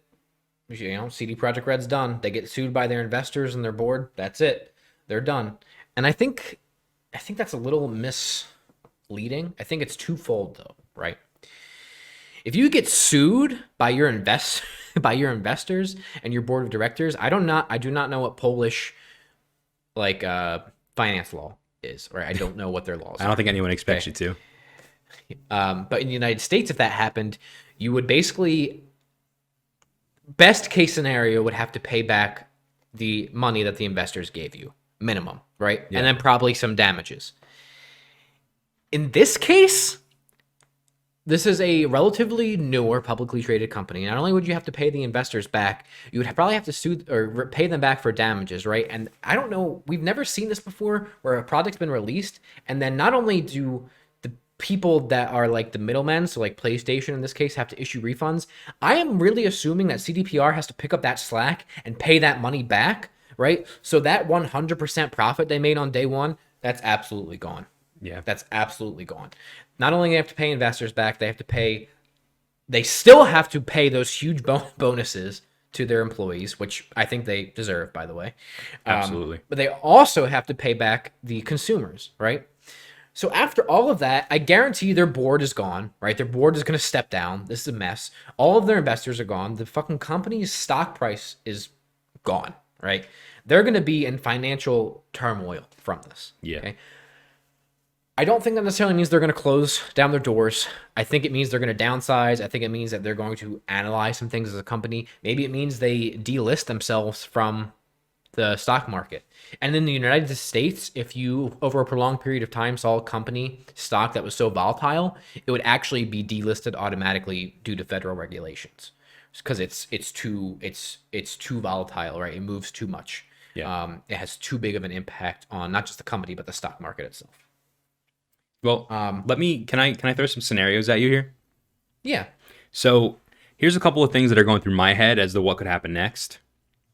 You know, CD Projekt Red's done. They get sued by their investors and their board. That's it. They're done. And I think that's a little misleading. I think it's twofold though, right? If you get sued by your investors and your board of directors, I do not know what Polish like finance law is, right? I don't know what their laws are. I don't think anyone expects you to. But in the United States, if that happened, you would basically, best case scenario, would have to pay back the money that the investors gave you, minimum, right? Yeah. And then probably some damages. In this case, this is a relatively newer publicly traded company. Not only would you have to pay the investors back, you would probably have to sue or pay them back for damages, right? And I don't know, we've never seen this before where a project's been released and then not only do the people that are like the middlemen, so like PlayStation in this case, have to issue refunds. I am really assuming that CDPR has to pick up that slack and pay that money back, right? So that 100% profit they made on day one, that's absolutely gone. Yeah, that's absolutely gone. Not only do they have to pay investors back, they still have to pay those huge bonuses to their employees, which I think they deserve, by the way. Absolutely. But they also have to pay back the consumers, right? So after all of that, I guarantee their board is gone, right? Their board is going to step down. This is a mess. All of their investors are gone. The fucking company's stock price is gone, right? They're going to be in financial turmoil from this. Yeah. Okay? I don't think that necessarily means they're going to close down their doors. I think it means they're going to downsize. I think it means that they're going to analyze some things as a company. Maybe it means they delist themselves from the stock market. And in the United States, if you, over a prolonged period of time, saw a company stock that was so volatile, it would actually be delisted automatically due to federal regulations because it's too volatile, right? It moves too much. Yeah. It has too big of an impact on not just the company but the stock market itself. Well, can I throw some scenarios at you here? Yeah. So here's a couple of things that are going through my head as to what could happen next.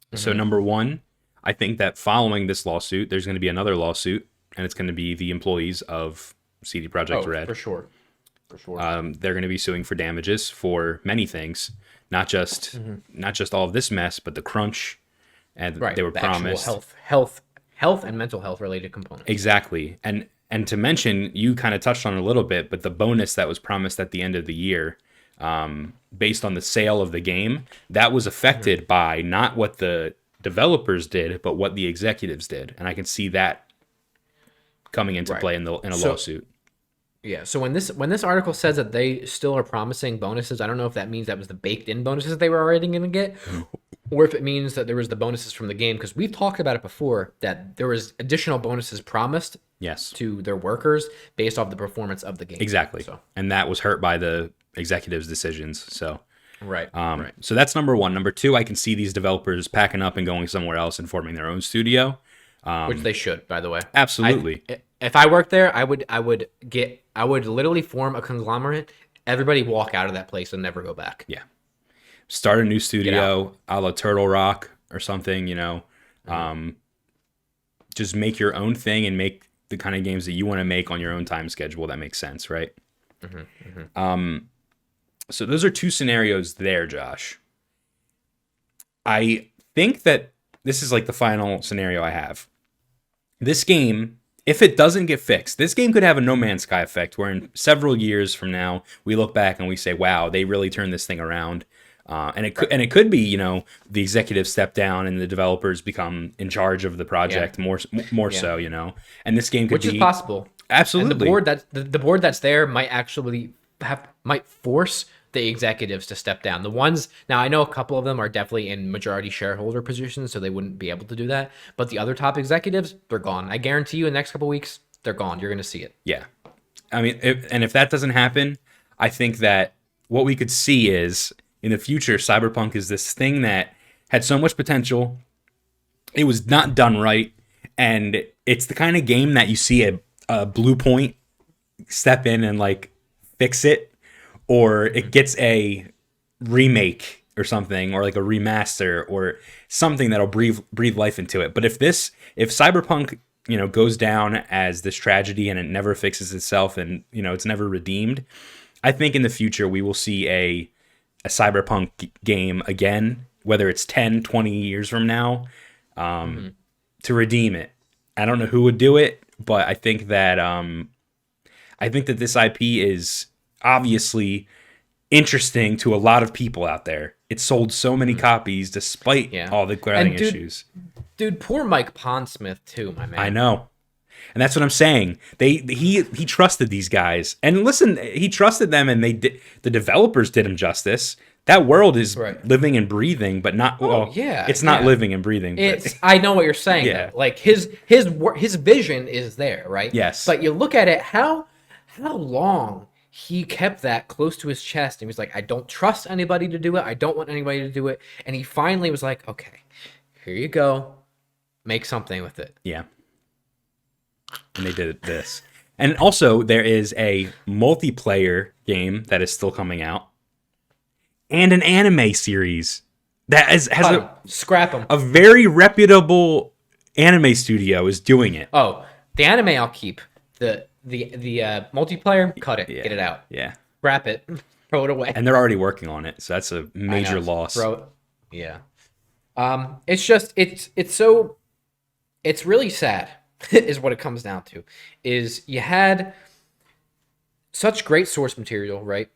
Mm-hmm. So number one, I think that following this lawsuit, there's going to be another lawsuit, and it's going to be the employees of CD Projekt Red. For sure. They're going to be suing for damages for many things, not just all of this mess, but the crunch, and they were promised health and mental health related components. Exactly, and to mention, you kind of touched on it a little bit, but the bonus that was promised at the end of the year, based on the sale of the game, that was affected by not what the developers did, but what the executives did. And I can see that coming into play in a lawsuit. Yeah. So when this article says that they still are promising bonuses, I don't know if that means that was the baked in bonuses they were already going to get, or if it means that there was the bonuses from the game, because we've talked about it before, that there was additional bonuses promised Yes, to their workers based off the performance of the game. exactly. So And that was hurt by the executives' decisions. So, right. so that's number one. Number two, I can see these developers packing up and going somewhere else and forming their own studio. Which they should, by the way. Absolutely. If I worked there, I would literally form a conglomerate. Everybody walk out of that place and never go back. Yeah. Start a new studio, a la Turtle Rock or something, you know. Just make your own thing and make the kind of games that you want to make on your own time schedule. That makes sense, right? So those are two scenarios there, Josh. I think that this is like the final scenario I have. This game, if it doesn't get fixed, this game could have a No Man's Sky effect where in several years from now, we look back and we say, wow, they really turned this thing around. And it could be, you know, the executives step down and the developers become in charge of the project more so, you know. And this game could Which is possible. Absolutely. And the board that's there might actually might force the executives to step down. The ones now, I know a couple of them are definitely in majority shareholder positions, so they wouldn't be able to do that. But the other top executives, they're gone. I guarantee you, in the next couple of weeks, they're gone. You're going to see it. Yeah, I mean, if that doesn't happen, I think that what we could see is in the future, Cyberpunk is this thing that had so much potential. It was not done right, and it's the kind of game that you see a Blue Point step in and like fix it, or it gets a remake or something, or like a remaster or something that'll breathe life into it. But if Cyberpunk, you know, goes down as this tragedy and it never fixes itself and, you know, it's never redeemed, I think in the future we will see a Cyberpunk game again, whether it's 10, 20 years from now, to redeem it. I don't know who would do it, but I think that this IP is obviously interesting to a lot of people out there. It sold so many copies despite all the glaring issues. Dude, poor Mike Pondsmith too, my man. I know. And that's what I'm saying. He trusted these guys. And listen, he trusted them, and the developers did him justice. That world is living and breathing, but not it's not living and breathing. It's I know what you're saying. Yeah. Though. Like his vision is there, right? Yes. But you look at it, how long he kept that close to his chest, and he was like, I don't trust anybody to do it. I don't want anybody to do it. And he finally was like, okay, here you go. Make something with it. Yeah. And they did this. And also, there is a multiplayer game that is still coming out, and an anime series that has scrap them. A very reputable anime studio is doing it. Oh, the anime I'll keep. The multiplayer, cut it, get it out. Yeah, wrap it, throw it away. And they're already working on it, so that's a major loss. Yeah. It's really sad. Is what it comes down to. Is you had such great source material, right?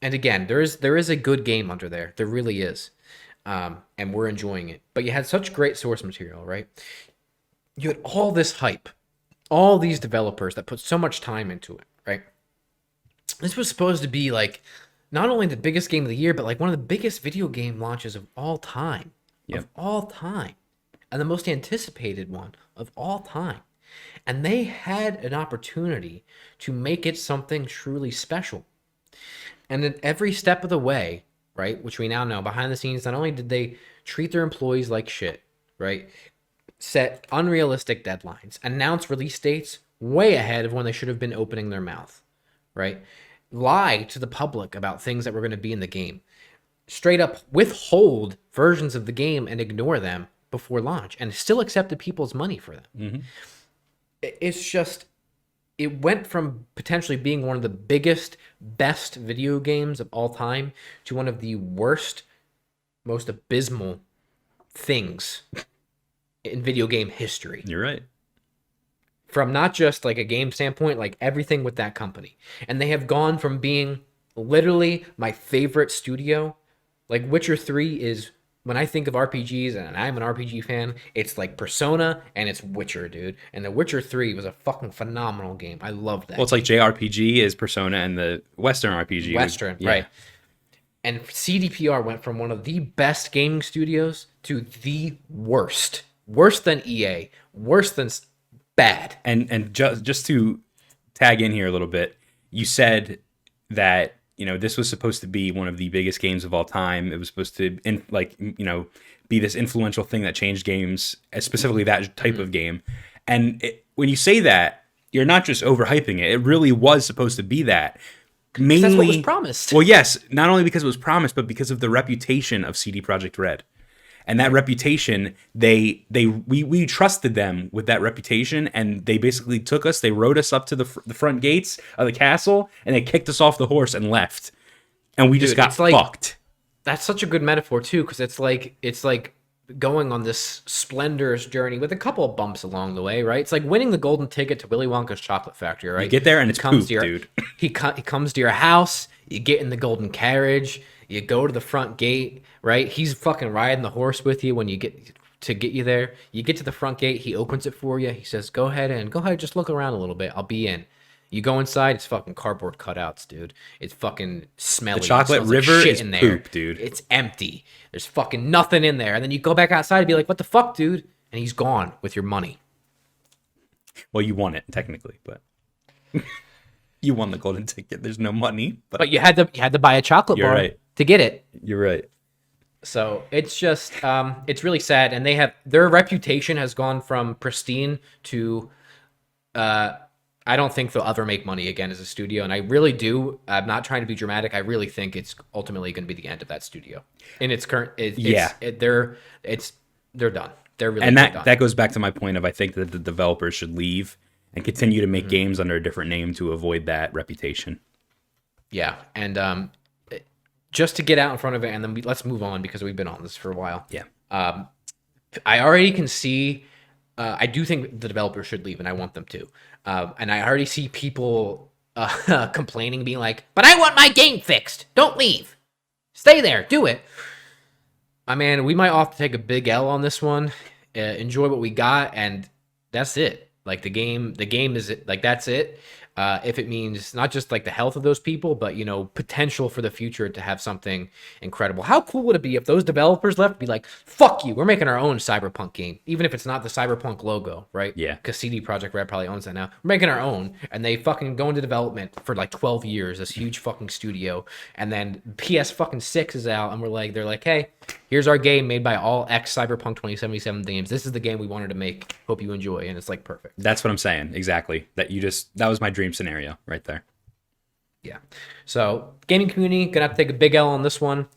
And again, there is a good game under there. There really is, and we're enjoying it. But you had such great source material, right? You had all this hype, all these developers that put so much time into it, right? This was supposed to be like not only the biggest game of the year, but like one of the biggest video game launches of all time. Of all time. And the most anticipated one of all time. And they had an opportunity to make it something truly special. And at every step of the way, right, which we now know, behind the scenes, not only did they treat their employees like shit, right, set unrealistic deadlines, announce release dates way ahead of when they should have been opening their mouth, right, lie to the public about things that were going to be in the game, straight up withhold versions of the game and ignore them before launch, and still accepted people's money for them. Mm-hmm. It's just, it went from potentially being one of the biggest, best video games of all time to one of the worst, most abysmal things in video game history. You're right. From not just like a game standpoint, like everything with that company. And they have gone from being literally my favorite studio. Like Witcher 3 is, when I think of RPGs, and I'm an RPG fan, it's like Persona and it's Witcher, dude. And The Witcher 3 was a fucking phenomenal game. I love that. Well, it's like JRPG is Persona and the Western RPG. Western, right. And CDPR went from one of the best gaming studios to the worst. Worse than EA. Worse than bad. And just to tag in here a little bit, you said that this was supposed to be one of the biggest games of all time. It was supposed to be this influential thing that changed games, specifically that type of game. And when you say that, you're not just overhyping it. It really was supposed to be that. Mainly, that's what was promised. Well, yes, not only because it was promised, but because of the reputation of CD Projekt Red. And that reputation, we trusted them with that reputation, and they basically took us. They rode us up to the front gates of the castle, and they kicked us off the horse and left. And we just got fucked. That's such a good metaphor too, because it's like going on this splendorous journey with a couple of bumps along the way, right? It's like winning the golden ticket to Willy Wonka's chocolate factory, right? You get there and it's poop, dude. He comes to your house. You get in the golden carriage. You go to the front gate, right? He's fucking riding the horse with you when you get you there. You get to the front gate. He opens it for you. He says, "Go ahead, just look around a little bit. I'll be in." You go inside. It's fucking cardboard cutouts, dude. It's fucking smelly. The chocolate river like shit is in there. poop, dude. It's empty. There's fucking nothing in there. And then you go back outside and be like, "What the fuck, dude?" And he's gone with your money. Well, you won it technically, but. You won the golden ticket. There's no money, but you had to buy a chocolate bar right. to get it. You're right. So it's just it's really sad, and their reputation has gone from pristine to I don't think they'll ever make money again as a studio, and I really do. I'm not trying to be dramatic. I really think it's ultimately going to be the end of that studio in its current. They're done. They're really done. That goes back to my point of I think that the developers should leave and continue to make games under a different name to avoid that reputation. Yeah, and just to get out in front of it, and then let's move on because we've been on this for a while. Yeah. I already can see. I do think the developers should leave, and I want them to. And I already see people complaining, being like, "But I want my game fixed. Don't leave. Stay there. Do it." I mean, we might all have to take a big L on this one. Enjoy what we got, and that's it. Like the game is like that's it. If it means not just like the health of those people, but potential for the future to have something incredible. How cool would it be if those developers left? Be like, "Fuck you, we're making our own Cyberpunk game," even if it's not the Cyberpunk logo, right? Yeah. Because CD Projekt Red probably owns that now. We're making our own, and they fucking go into development for like 12 years, this huge fucking studio, and then PS fucking 6 is out, and they're like, "Hey, here's our game made by all ex Cyberpunk 2077 games. This is the game we wanted to make. Hope you enjoy," and it's like perfect. That's what I'm saying. Exactly. That was my dream scenario right there. Yeah. So gaming community gonna have to take a big L on this one.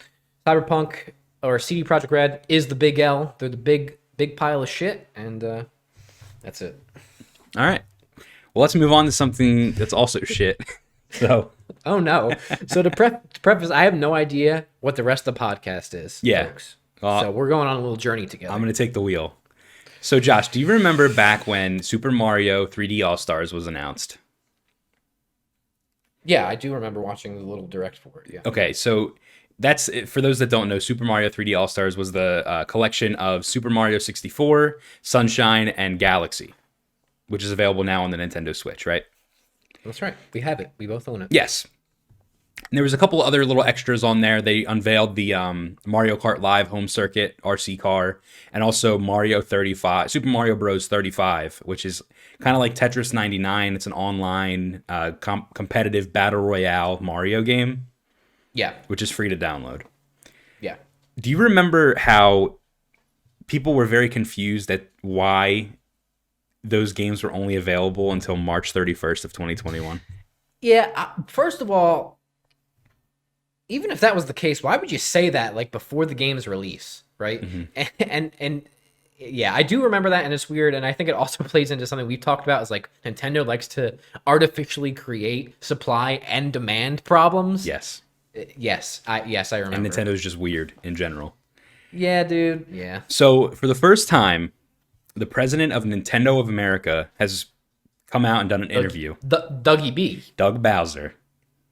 Cyberpunk or CD Projekt Red is the big L. They're the big pile of shit, and that's it. All right. Well, let's move on to something that's also shit. So. Oh no. So to preface, I have no idea what the rest of the podcast is. Yeah. Folks. So we're going on a little journey together. I'm gonna take the wheel. So Josh, do you remember back when Super Mario 3D All-Stars was announced? Yeah, I do remember watching the little direct for it. Yeah. Okay, so that's it. For those that don't know, Super Mario 3D All-Stars was the collection of Super Mario 64, Sunshine, and Galaxy, which is available now on the Nintendo Switch, right? That's right. We have it. We both own it. Yes. And there was a couple other little extras on there. They unveiled the Mario Kart Live Home Circuit RC car, and also Mario 35, Super Mario Bros. 35, which is kind of like Tetris 99. It's an online competitive battle royale Mario game. Yeah. Which is free to download. Yeah. Do you remember how people were very confused at why those games were only available until March 31st of 2021? Yeah. First of all, even if that was the case, why would you say that like before the game's release, right? Mm-hmm. And yeah, I do remember that, and it's weird, and I think it also plays into something we've talked about is like Nintendo likes to artificially create supply and demand problems. Yes. Yes, I remember. And Nintendo's just weird in general. Yeah, dude. Yeah. So for the first time, the president of Nintendo of America has come out and done an interview. Dougie B. Doug Bowser.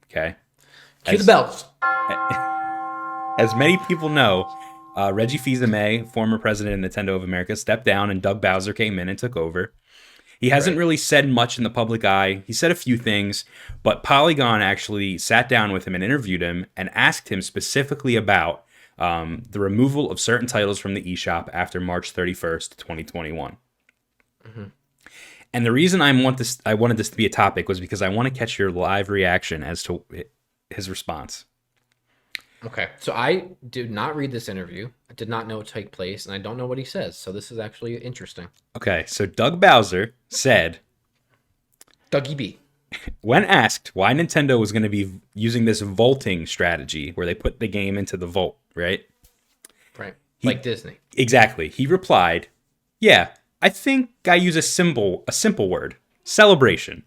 Okay. Cue the bells. As many people know, Reggie Fils-Aimé, former president of Nintendo of America, stepped down and Doug Bowser came in and took over. He hasn't Right. really said much in the public eye. He said a few things, but Polygon actually sat down with him and interviewed him and asked him specifically about the removal of certain titles from the eShop after March 31st, 2021. Mm-hmm. And the reason I wanted this to be a topic was because I want to catch your live reaction as to his response. Okay, so I did not read this interview. I did not know it took place, and I don't know what he says. So this is actually interesting. Okay, so Doug Bowser said, Dougie B. when asked why Nintendo was going to be using this vaulting strategy where they put the game into the vault, right? Right. Like Disney. Exactly. He replied, "Yeah, I think I use a simple word, celebration.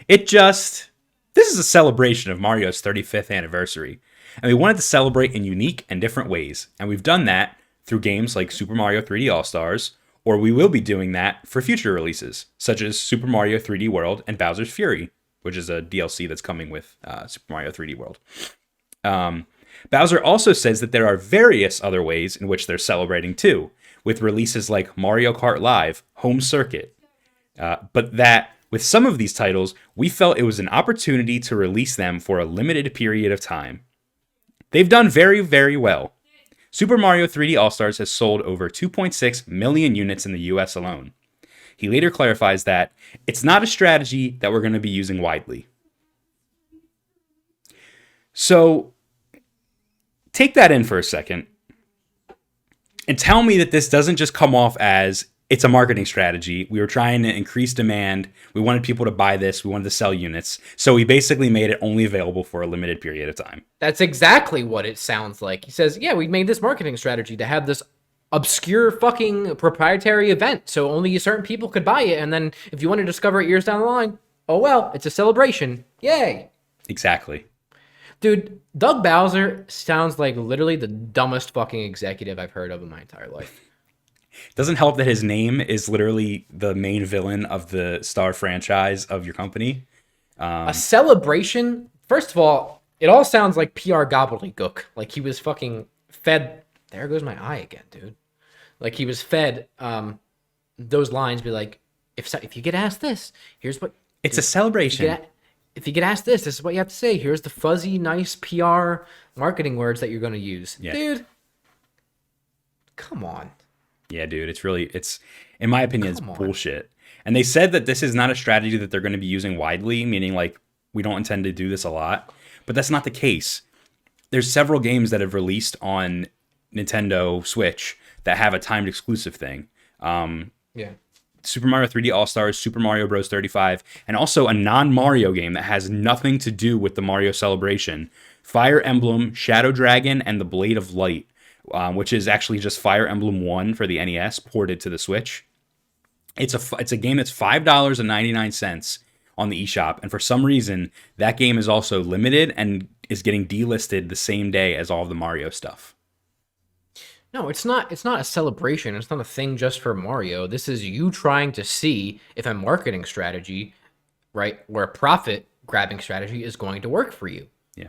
This is a celebration of Mario's 35th anniversary, and we wanted to celebrate in unique and different ways, and we've done that through games like Super Mario 3D All-Stars, or we will be doing that for future releases, such as Super Mario 3D World and Bowser's Fury, which is a DLC that's coming with Super Mario 3D World." Bowser also says that there are various other ways in which they're celebrating too, with releases like Mario Kart Live, Home Circuit, but that with some of these titles, we felt it was an opportunity to release them for a limited period of time. They've done very, very well. Super Mario 3D All-Stars has sold over 2.6 million units in the US alone. He later clarifies that it's not a strategy that we're going to be using widely. So, take that in for a second and tell me that this doesn't just come off as it's a marketing strategy. We were trying to increase demand. We wanted people to buy this. We wanted to sell units. So we basically made it only available for a limited period of time. That's exactly what it sounds like. He says, yeah, we made this marketing strategy to have this obscure fucking proprietary event so only certain people could buy it. And then if you want to discover it years down the line, oh well, it's a celebration. Yay. Exactly. Dude, Doug Bowser sounds like literally the dumbest fucking executive I've heard of in my entire life. Doesn't help that his name is literally the main villain of the Star franchise of your company. A celebration? First of all, it all sounds like PR gobbledygook. Like he was fucking fed. There goes my eye again, dude. Like he was fed those lines. Be like, if you get asked this, here's what. It's a celebration. If you get asked this is what you have to say. Here's the fuzzy, nice PR marketing words that you're going to use. Yeah. Dude, come on. Yeah, dude, it's in my opinion, it's bullshit. And they said that this is not a strategy that they're going to be using widely, meaning like we don't intend to do this a lot. But that's not the case. There's several games that have released on Nintendo Switch that have a timed exclusive thing. Yeah. Super Mario 3D All-Stars, Super Mario Bros. 35, and also a non-Mario game that has nothing to do with the Mario celebration. Fire Emblem, Shadow Dragon, and the Blade of Light, which is actually just Fire Emblem 1 for the NES ported to the Switch. It's a game that's $5.99 on the eShop, and for some reason, that game is also limited and is getting delisted the same day as all of the Mario stuff. No, it's not a celebration. It's not a thing just for Mario. This is you trying to see if a marketing strategy, right, or a profit grabbing strategy is going to work for you. Yeah.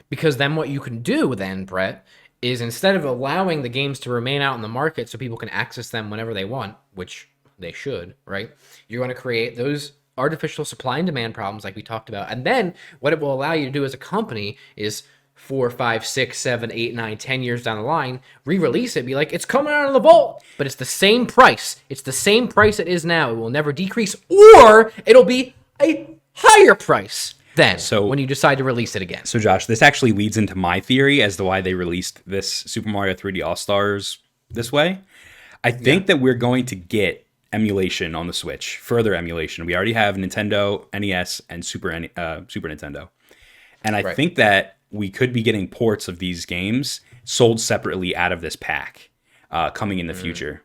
Because then what you can do then, Brett, is instead of allowing the games to remain out in the market so people can access them whenever they want, which they should, right? You're going to create those artificial supply and demand problems like we talked about. And then what it will allow you to do as a company is 4, 5, 6, 7, 8, 9, 10 years down the line, re-release it, be like, it's coming out of the vault, but it's the same price. It's the same price it is now. It will never decrease, or it'll be a higher price then when you decide to release it again. So Josh, this actually leads into my theory as to why they released this Super Mario 3D All-Stars this way. I think that we're going to get emulation on the Switch, further emulation. We already have Nintendo, NES, and Super Nintendo. And I think that we could be getting ports of these games sold separately out of this pack coming in the future.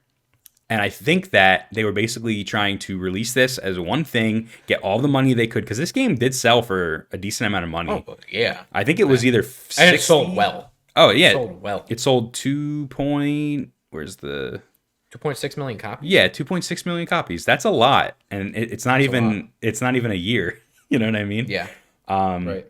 And I think that they were basically trying to release this as one thing, get all the money they could, because this game did sell for a decent amount of money. Oh, yeah. I think it was either 60... And it sold well. Oh, yeah. It sold well. It sold 2.6 million copies? Yeah, 2.6 million copies. That's a lot. And it's not even a year. You know what I mean? Yeah. Right.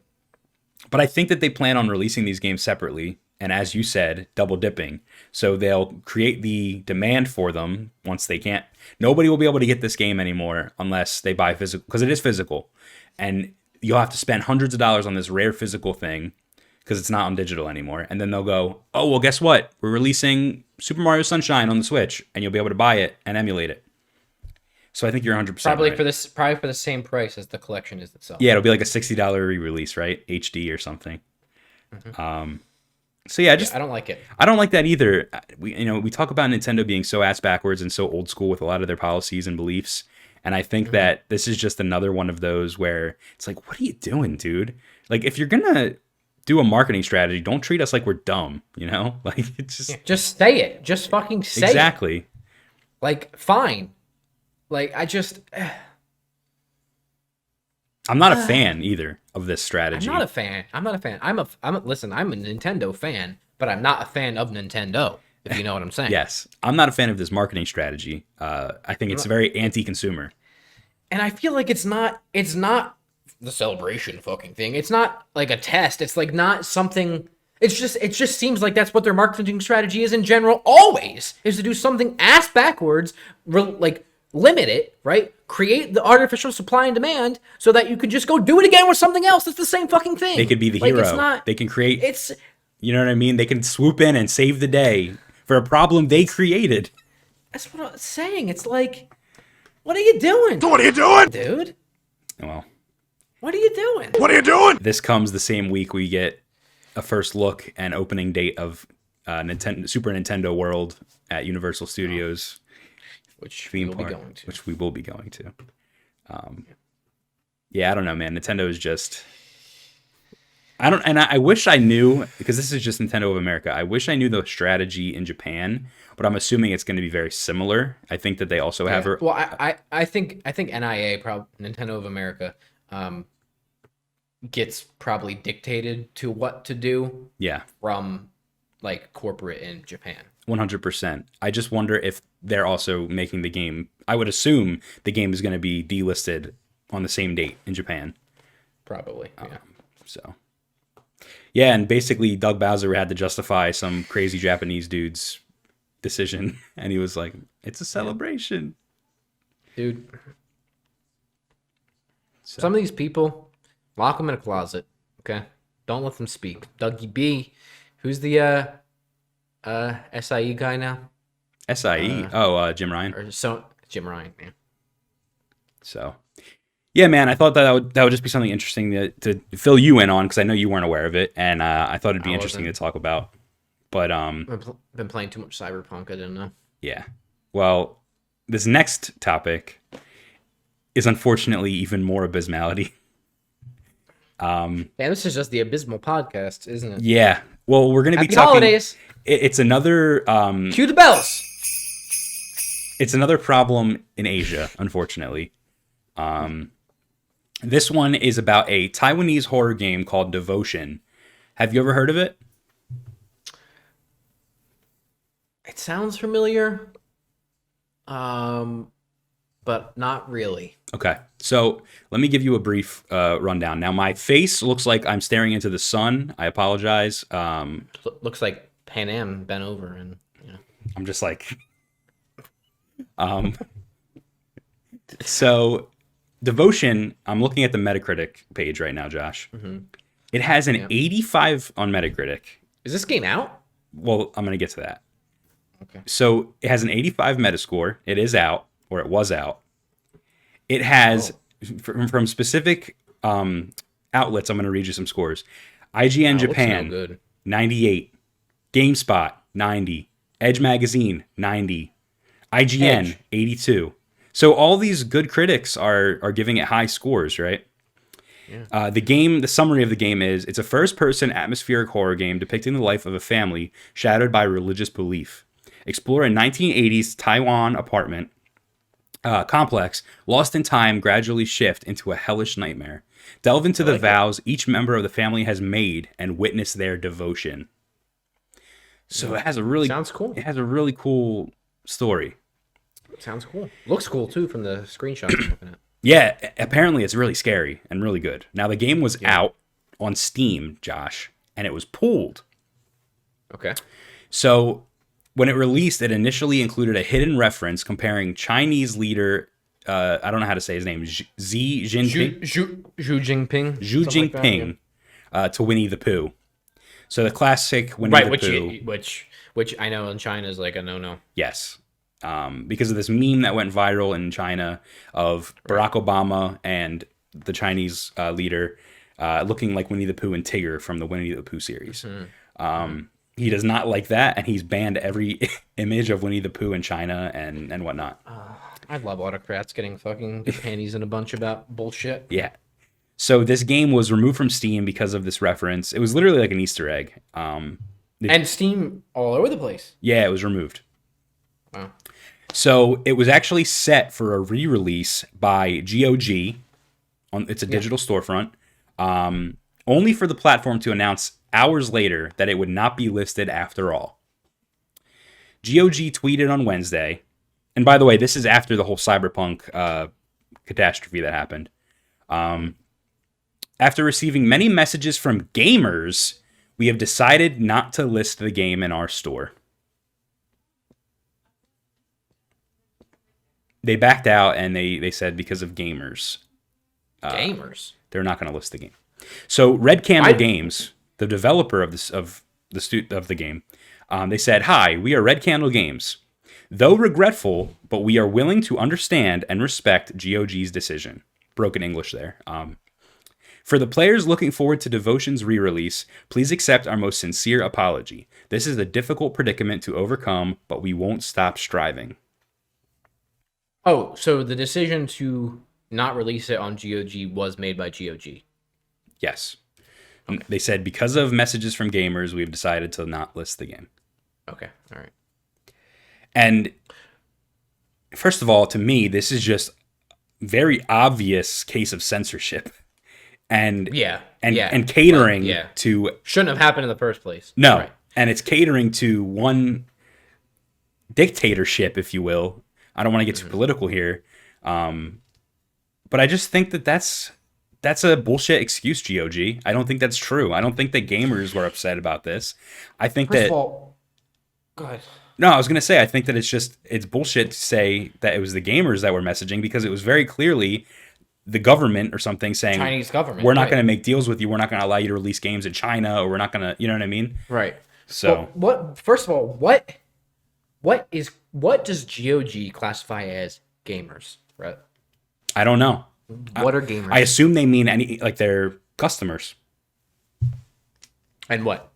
But I think that they plan on releasing these games separately and as you said, double dipping. So they'll create the demand for them once they can't. Nobody will be able to get this game anymore unless they buy physical, because it is physical. And you'll have to spend hundreds of dollars on this rare physical thing because it's not on digital anymore. And then they'll go, oh, well, guess what? We're releasing Super Mario Sunshine on the Switch, and you'll be able to buy it and emulate it. So I think you're 100% Probably right. probably for the same price as the collection is itself. Yeah, it'll be like a $60 re-release, right? HD or something. Mm-hmm. So yeah, I don't like it. I don't like that either. We talk about Nintendo being so ass backwards and so old school with a lot of their policies and beliefs, and I think that this is just another one of those where it's like, what are you doing, dude? Like, if you're gonna do a marketing strategy, don't treat us like we're dumb, Like, it's just say it. Just fucking say it. Exactly. Like, fine. Like, I'm not a fan either of this strategy. I'm not a fan. Listen, I'm a Nintendo fan, but I'm not a fan of Nintendo, if you know what I'm saying. Yes. I'm not a fan of this marketing strategy. I think it's very anti-consumer. And I feel like it's not the celebration fucking thing. It's not like a test. It's like not something. It just seems like that's what their marketing strategy is in general. Always is to do something ass backwards, like limit it, right? Create the artificial supply and demand so that you can just go do it again with something else. It's the same fucking thing. They could be the hero. It's not, they can create. You know what I mean? They can swoop in and save the day for a problem they created. That's what I'm saying. It's like, what are you doing? What are you doing, dude? Well, what are you doing? What are you doing? This comes the same week we get a first look and opening date of Super Nintendo World at Universal Studios, which we will be going to. Which we will be going to. Yeah, I don't know, man. Nintendo is just. I wish I knew, because this is just Nintendo of America. I wish I knew the strategy in Japan, but I'm assuming it's going to be very similar. I think that they also have. Well, I think NIA, Nintendo of America, gets probably dictated to what to do. Yeah. From like corporate in Japan. 100%. I just wonder if they're also making the game. I would assume the game is going to be delisted on the same date in Japan. Probably. Yeah. So. Yeah, and basically Doug Bowser had to justify some crazy Japanese dude's decision, and he was like, "It's a celebration, dude." So. Some of these people, lock them in a closet. Okay, don't let them speak. Dougie B, who's the SIE guy now? SIE? Jim Ryan. Jim Ryan, man. So. Yeah, man, I thought that would just be something interesting to fill you in on, because I know you weren't aware of it, and I thought it'd be interesting to talk about. But been playing too much Cyberpunk. I didn't know. Yeah. Well, this next topic is unfortunately even more abysmality. Yeah, this is just the abysmal podcast, isn't it? Yeah. Well, we're going to be Happy talking. Holidays. It's another. Cue the bells. It's another problem in Asia, unfortunately. This one is about a Taiwanese horror game called Devotion. Have you ever heard of it? It sounds familiar, but not really. Okay, so let me give you a brief rundown. Now, my face looks like I'm staring into the sun. I apologize. Looks like Pan Am bent over, and I'm just like, so. Devotion, I'm looking at the Metacritic page right now, Josh. Mm-hmm. It has an 85 on Metacritic. Is this game out? Well, I'm going to get to that. Okay. So it has an 85 Metascore. It is out, or it was out. It has, from specific outlets, I'm going to read you some scores. IGN Japan, no 98. GameSpot, 90. Edge Magazine, 90. IGN, 82. So all these good critics are giving it high scores, right? Yeah. The summary of the game is, it's a first-person atmospheric horror game depicting the life of a family shadowed by religious belief. Explore a 1980s Taiwan apartment complex, lost in time, gradually shift into a hellish nightmare. Delve into the vows each member of the family has made and witness their devotion. So it has a really sounds cool. It has a really cool story. Sounds cool. Looks cool too from the screenshot I'm looking at. Yeah, apparently it's really scary and really good. Now the game was out on Steam, Josh, and it was pulled. Okay. So when it released, it initially included a hidden reference comparing Chinese leader, I don't know how to say his name, Xi Jinping, Xu Jinping, Xi something like that. Yeah. Jinping, to Winnie the Pooh. So the classic Winnie Right, the Pooh. which I know in China is like a no. Yes. Because of this meme that went viral in China of Right. Barack Obama and the Chinese leader looking like Winnie the Pooh and Tigger from the Winnie the Pooh series. He does not like that, and he's banned every image of Winnie the Pooh in China and whatnot. I love autocrats getting fucking their panties in a bunch about bullshit. Yeah. So this game was removed from Steam because of this reference. It was literally like an Easter egg. And Steam all over the place. Yeah, it was removed. Wow. So it was actually set for a re-release by GOG. It's a digital storefront. Only for the platform to announce hours later that it would not be listed after all. GOG tweeted on Wednesday, and by the way, this is after the whole Cyberpunk catastrophe that happened. After receiving many messages from gamers, we have decided not to list the game in our store. They backed out and they said because of gamers. Gamers. They're not going to list the game. So Red Candle Games, the developer of the game, they said, "Hi, we are Red Candle Games. Though regretful, but we are willing to understand and respect GOG's decision." Broken English there. For the players looking forward to Devotion's re-release, please accept our most sincere apology. This is a difficult predicament to overcome, but we won't stop striving. Oh, so the decision to not release it on GOG was made by GOG. Yes. Okay. They said because of messages from gamers, we've decided to not list the game. Okay, all right. And first of all, to me, this is just very obvious case of censorship. And catering to shouldn't have happened in the first place. No, right. And it's catering to one dictatorship, if you will. I don't want to get too political here, but I just think that that's a bullshit excuse, GOG. I don't think that's true. I don't think that gamers were upset about this. I think First of all, go ahead. No, I was gonna say I think that it's bullshit to say that it was the gamers that were messaging because it was very clearly the government or something saying Chinese government, we're not going to make deals with you. We're not going to allow you to release games in China, or we're not going to, you know what I mean? Right. So well, first of all, what does GOG classify as gamers, right? I don't know. What are gamers? I assume they mean their customers. And what?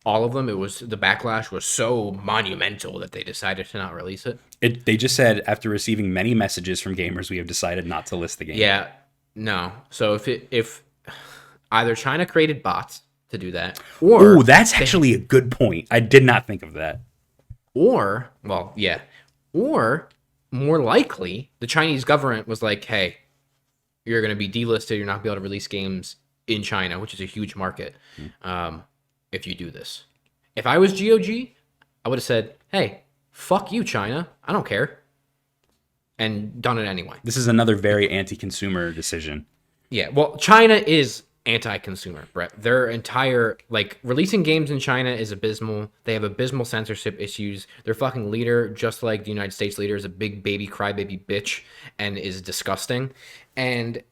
All of them? The backlash was so monumental that they decided to not release it? They just said, after receiving many messages from gamers, we have decided not to list the game. Yeah, no. So if either China created bots to do that, or... Ooh, that's actually a good point. I did not think of that. Or more likely, the Chinese government was like, hey, you're going to be delisted, you're not going to be able to release games in China, which is a huge market. If you do this. If I was GOG, I would have said, hey, fuck you, China. I don't care. And done it anyway. This is another very anti-consumer decision. Yeah, well, China is anti-consumer, Brett. Their entire, releasing games in China is abysmal. They have abysmal censorship issues. Their fucking leader, just like the United States leader, is a big baby crybaby bitch and is disgusting. And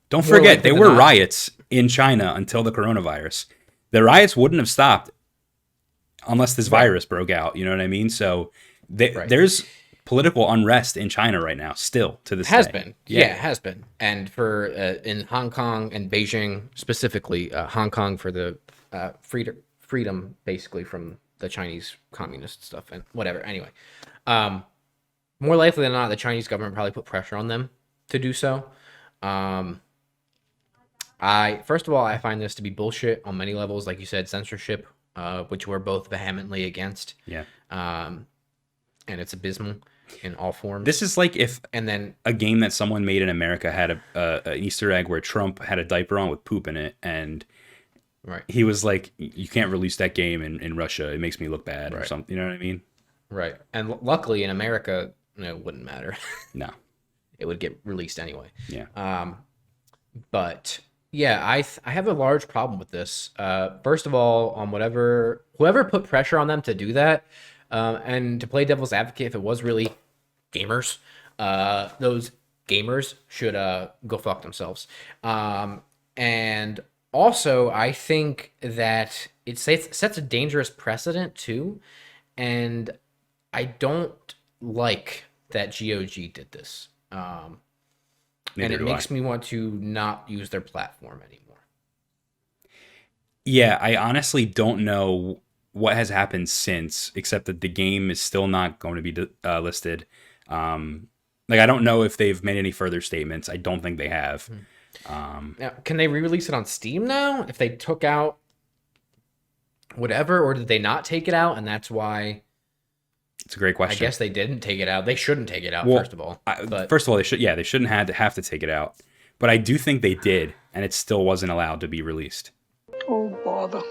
don't forget, there were riots in China until the coronavirus. The riots wouldn't have stopped unless this virus broke out. You know what I mean? So there's political unrest in China right now, still to this day. Has been. Yeah, it has been. And for in Hong Kong and Beijing specifically, Hong Kong for the freedom basically from the Chinese communist stuff and whatever. Anyway, more likely than not, the Chinese government probably put pressure on them to do so. First of all, I find this to be bullshit on many levels. Like you said, censorship, which we're both vehemently against. Yeah. And it's abysmal in all forms. This is like if a game that someone made in America had an Easter egg where Trump had a diaper on with poop in it, and he was like, you can't release that game in Russia. It makes me look bad or something. You know what I mean? Right. And luckily in America, it wouldn't matter. No. It would get released anyway. Yeah. But... Yeah, I have a large problem with this. First of all, on whoever put pressure on them to do that, and to play devil's advocate, if it was really gamers, those gamers should go fuck themselves. And also, I think that sets a dangerous precedent too, and I don't like that GOG did this. And Neither it do I. makes me want to not use their platform anymore. Yeah, I honestly don't know what has happened since, except that the game is still not going to be listed. Like, I don't know if they've made any further statements. I don't think they have. Now, can they re-release it on Steam now? If they took out whatever, or did they not take it out, and that's why? It's a great I question. guess they didn't take it out. They shouldn't take it out, Well, first of all. But first of all, they shouldn't have to take it out. But I do think they did, and it still wasn't allowed to be released. Oh, bother.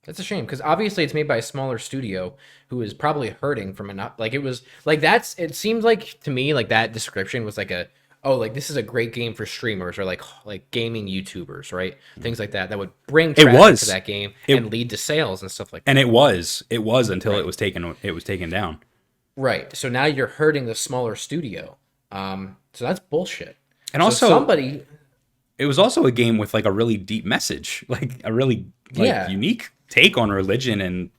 that's a shame because obviously it's made by a smaller studio who is probably hurting from like it was like that's it seems like to me like that description was like a oh like this is a great game for streamers or like gaming YouTubers, right? Things like that would bring traffic to that game and lead to sales and stuff like that. And it was until it was taken down. Right. So now you're hurting the smaller studio. So that's bullshit. And so also somebody it was also a game with like a really deep message, like a really unique take on religion and,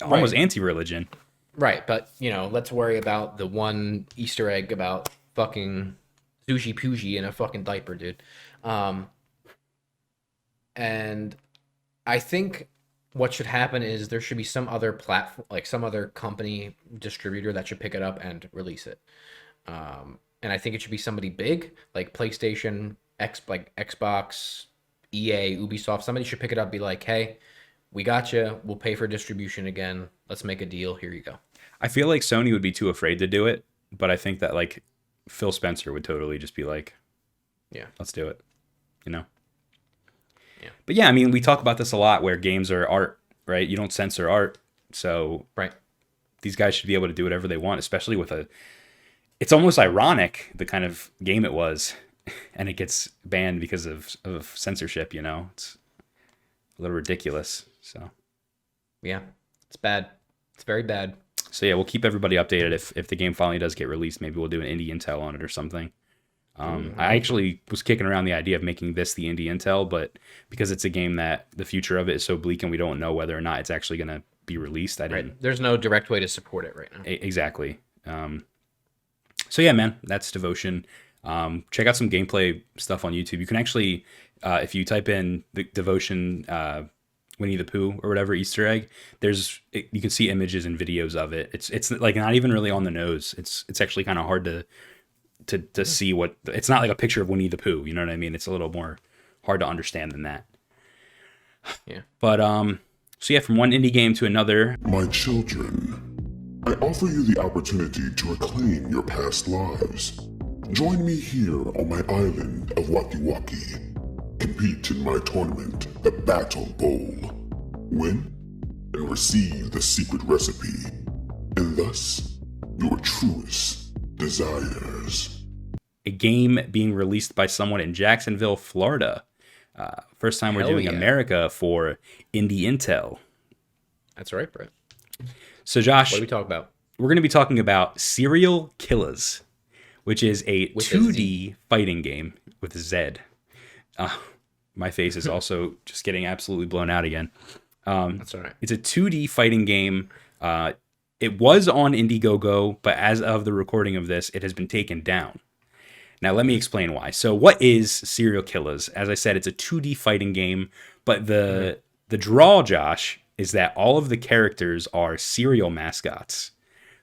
almost anti-religion. Right, but let's worry about the one Easter egg about fucking Sushi Poogie in a fucking diaper, dude. And I think what should happen is there should be some other platform, like some other company distributor that should pick it up and release it. And I think it should be somebody big, like PlayStation, like Xbox, EA, Ubisoft. Somebody should pick it up and be like, hey, we got you. We'll pay for distribution again. Let's make a deal. Here you go. I feel like Sony would be too afraid to do it, but I think that like Phil Spencer would totally just be like, yeah, let's do it. Yeah. But yeah, I mean, we talk about this a lot where games are art, right? You don't censor art. So right. These guys should be able to do whatever they want, especially with it's almost ironic the kind of game it was, and it gets banned because of censorship, It's a little ridiculous. So yeah, it's bad. It's very bad. So yeah, we'll keep everybody updated if the game finally does get released. Maybe we'll do an indie intel on it or something. I actually was kicking around the idea of making this the indie intel, but because it's a game that the future of it is so bleak and we don't know whether or not it's actually going to be released, I didn't. Right. There's no direct way to support it right now. Exactly. So yeah, man, that's Devotion. Check out some gameplay stuff on YouTube. You can actually, if you type in the Devotion Winnie the Pooh or whatever Easter egg, you can see images and videos of it. It's like not even really on the nose. It's actually kind of hard to see what it's not like a picture of Winnie the Pooh. You know what I mean? It's a little more hard to understand than that. Yeah. But so yeah, from one indie game to another. My children, I offer you the opportunity to reclaim your past lives. Join me here on my island of Waki Waki. Compete in my tournament, the Battle Bowl. Win and receive the secret recipe, and thus your truest desires. A game being released by someone in Jacksonville, Florida. First time we're doing America for Indie Intel. That's right, Brett. So Josh, what are we talking about? We're going to be talking about Cereal Killaz, which is a 2D fighting game with a Z. My face is also just getting absolutely blown out again. That's all right. It's a 2D fighting game. It was on Indiegogo, but as of the recording of this, it has been taken down. Now, let me explain why. So what is Cereal Killaz? As I said, it's a 2D fighting game, but the draw, Josh, is that all of the characters are cereal mascots.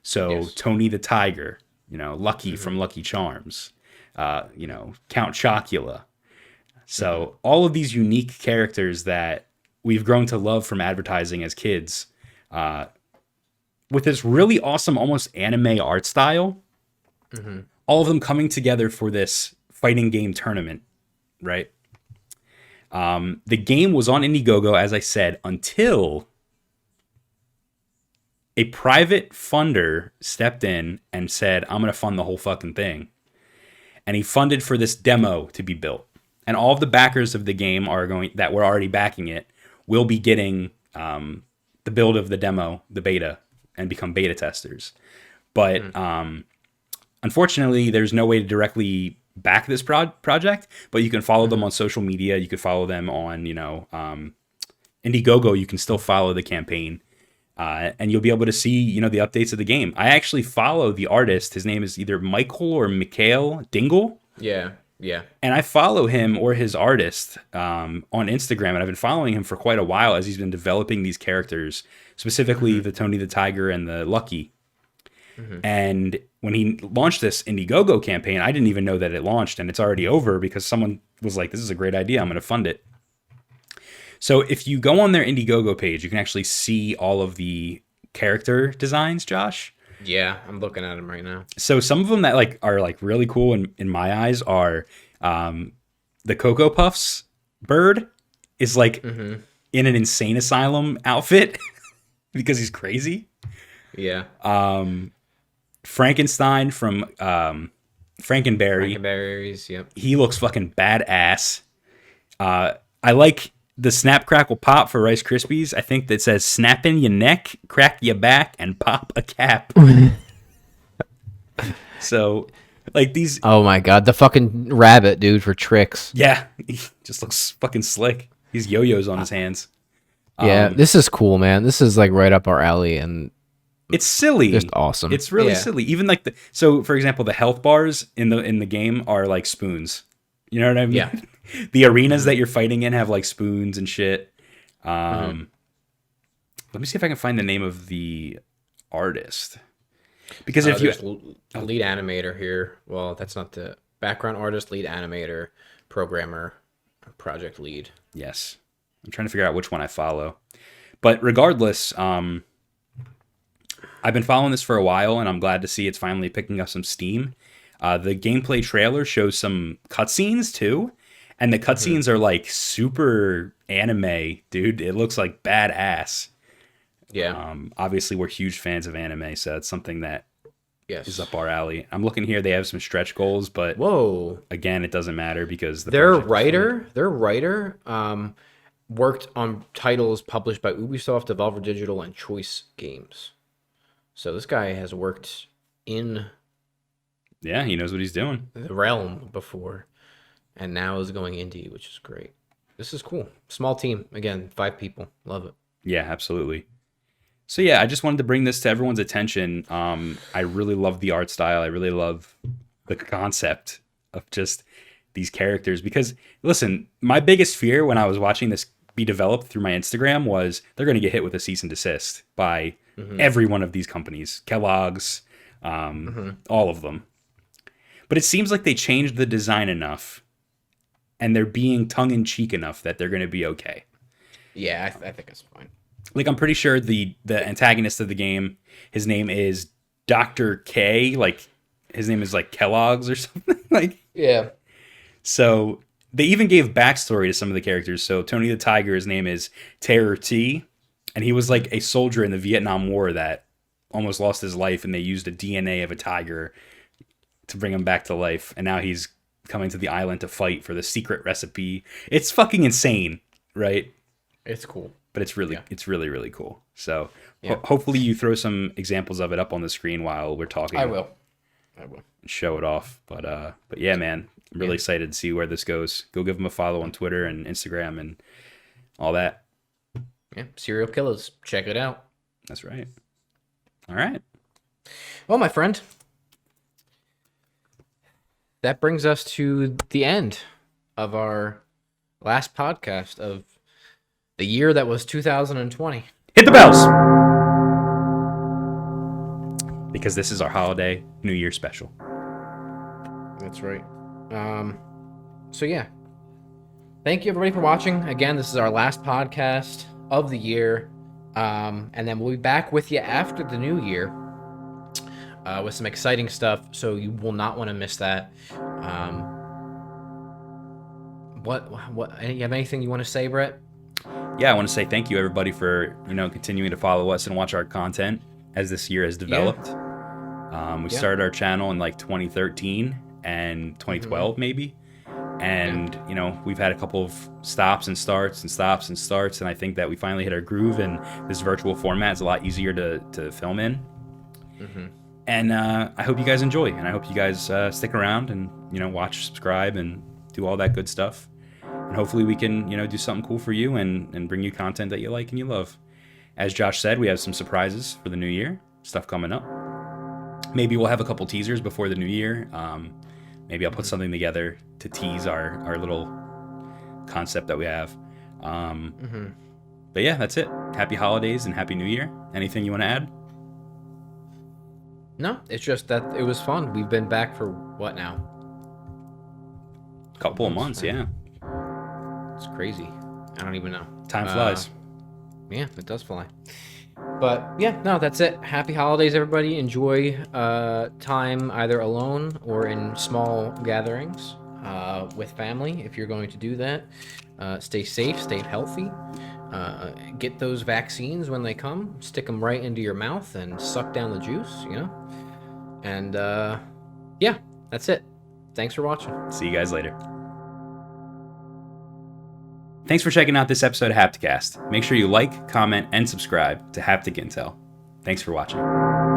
So yes. Tony the Tiger, Lucky from Lucky Charms, Count Chocula. So all of these unique characters that we've grown to love from advertising as kids, with this really awesome, almost anime art style, all of them coming together for this fighting game tournament, right? The game was on Indiegogo, as I said, until a private funder stepped in and said, I'm going to fund the whole fucking thing. and he funded for this demo to be built. And all of the backers of the game that were already backing it will be getting the build of the demo, the beta, and become beta testers. But unfortunately, there's no way to directly back this project, but you can follow them on social media. You could follow them on, Indiegogo. You can still follow the campaign, and you'll be able to see, the updates of the game. I actually follow the artist. His name is either Michael or Mikhail Dingle. Yeah. And I follow him or his artist on Instagram, and I've been following him for quite a while as he's been developing these characters, specifically the Tony the Tiger and the Lucky. And when he launched this Indiegogo campaign, I didn't even know that it launched, and it's already over because someone was like, this is a great idea, I'm going to fund it. So if you go on their Indiegogo page, you can actually see all of the character designs, Josh. Yeah, I'm looking at them right now. So some of them that are really cool in my eyes are the Cocoa Puffs bird is in an insane asylum outfit because he's crazy. Yeah. Frankenstein from Frankenberry. Frankenberries, yep. He looks fucking badass. I like the Snap Crackle Pop for Rice Krispies. I think that says snap in your neck, crack your back, and pop a cap. So, these... Oh my god, the fucking rabbit, dude, for tricks. Yeah, he just looks fucking slick. He's yo-yos on his hands. Yeah, this is cool, man. This is right up our alley, and it's silly. Just awesome. It's really silly. Even so, for example, the health bars in the game are like spoons. You know what I mean? Yeah. The arenas that you're fighting in have spoons and shit. Let me see if I can find the name of the artist. Because if there's lead animator here. Well, that's not the background artist, lead animator, programmer, project lead. Yes. I'm trying to figure out which one I follow. But regardless, I've been following this for a while, and I'm glad to see it's finally picking up some steam. The gameplay trailer shows some cutscenes, too. And the cutscenes are super anime, dude. It looks like badass. Yeah. Obviously, we're huge fans of anime, so it's something that is up our alley. I'm looking here. They have some stretch goals, but again, it doesn't matter because their writer worked on titles published by Ubisoft, Devolver Digital, and Choice Games. So this guy has worked in he knows what he's doing. The realm before, and now is going indie, which is great. This is cool. Small team. Again, 5 people. Love it. Yeah, absolutely. So yeah, I just wanted to bring this to everyone's attention. I really love the art style. I really love the concept of just these characters because, listen, my biggest fear when I was watching this be developed through my Instagram was they're going to get hit with a cease and desist by every one of these companies, Kellogg's, all of them. But it seems like they changed the design enough and they're being tongue-in-cheek enough that they're going to be okay. Yeah, I think it's fine. I'm pretty sure the antagonist of the game, his name is Dr. K. His name is Kellogg's or something. Yeah. So they even gave backstory to some of the characters. So Tony the Tiger, his name is Terror T. And he was a soldier in the Vietnam War that almost lost his life. And they used a DNA of a tiger to bring him back to life. And now he's coming to the island to fight for the secret recipe. It's fucking insane, right? It's cool. But it's really, really cool. So hopefully you throw some examples of it up on the screen while we're talking. I will. Show it off. But yeah, man, I'm really excited to see where this goes. Go give them a follow on Twitter and Instagram and all that. Yeah, Cereal Killaz. Check it out. That's right. All right. Well, my friend, that brings us to the end of our last podcast of the year that was 2020. Hit the bells! Because this is our holiday New Year special. That's right. So yeah. Thank you everybody for watching. Again, this is our last podcast of the year. And then we'll be back with you after the new year. With some exciting stuff, so you will not want to miss that. What you have anything you want to say, Brett? Yeah, I want to say thank you everybody for continuing to follow us and watch our content as this year has developed. We started our channel in 2013, and 2012 maybe. And, you know, we've had a couple of stops and starts and stops and starts. And I think that we finally hit our groove, and this virtual format is a lot easier to film in. And I hope you guys enjoy, and I hope you guys stick around and, you know, watch, subscribe, and do all that good stuff. And hopefully we can, you know, do something cool for you and bring you content that you like and you love. As Josh said, we have some surprises for the new year, stuff coming up. Maybe we'll have a couple teasers before the new year. Maybe I'll put something together to tease our little concept that we have. But yeah, that's it. Happy holidays and Happy New Year. Anything you want to add? No, it's just that it was fun. We've been back for what now? Couple of months, yeah. It's crazy. I don't even know. Time flies. Yeah, it does fly. But yeah, no, that's it. Happy holidays, everybody. Enjoy time either alone or in small gatherings with family if you're going to do that. Stay safe, stay healthy. Get those vaccines when they come. Stick them right into your mouth and suck down the juice, you know? And yeah, that's it. Thanks for watching. See you guys later. Thanks for checking out this episode of Hapticast. Make sure you like, comment, and subscribe to Haptic Intel. Thanks for watching.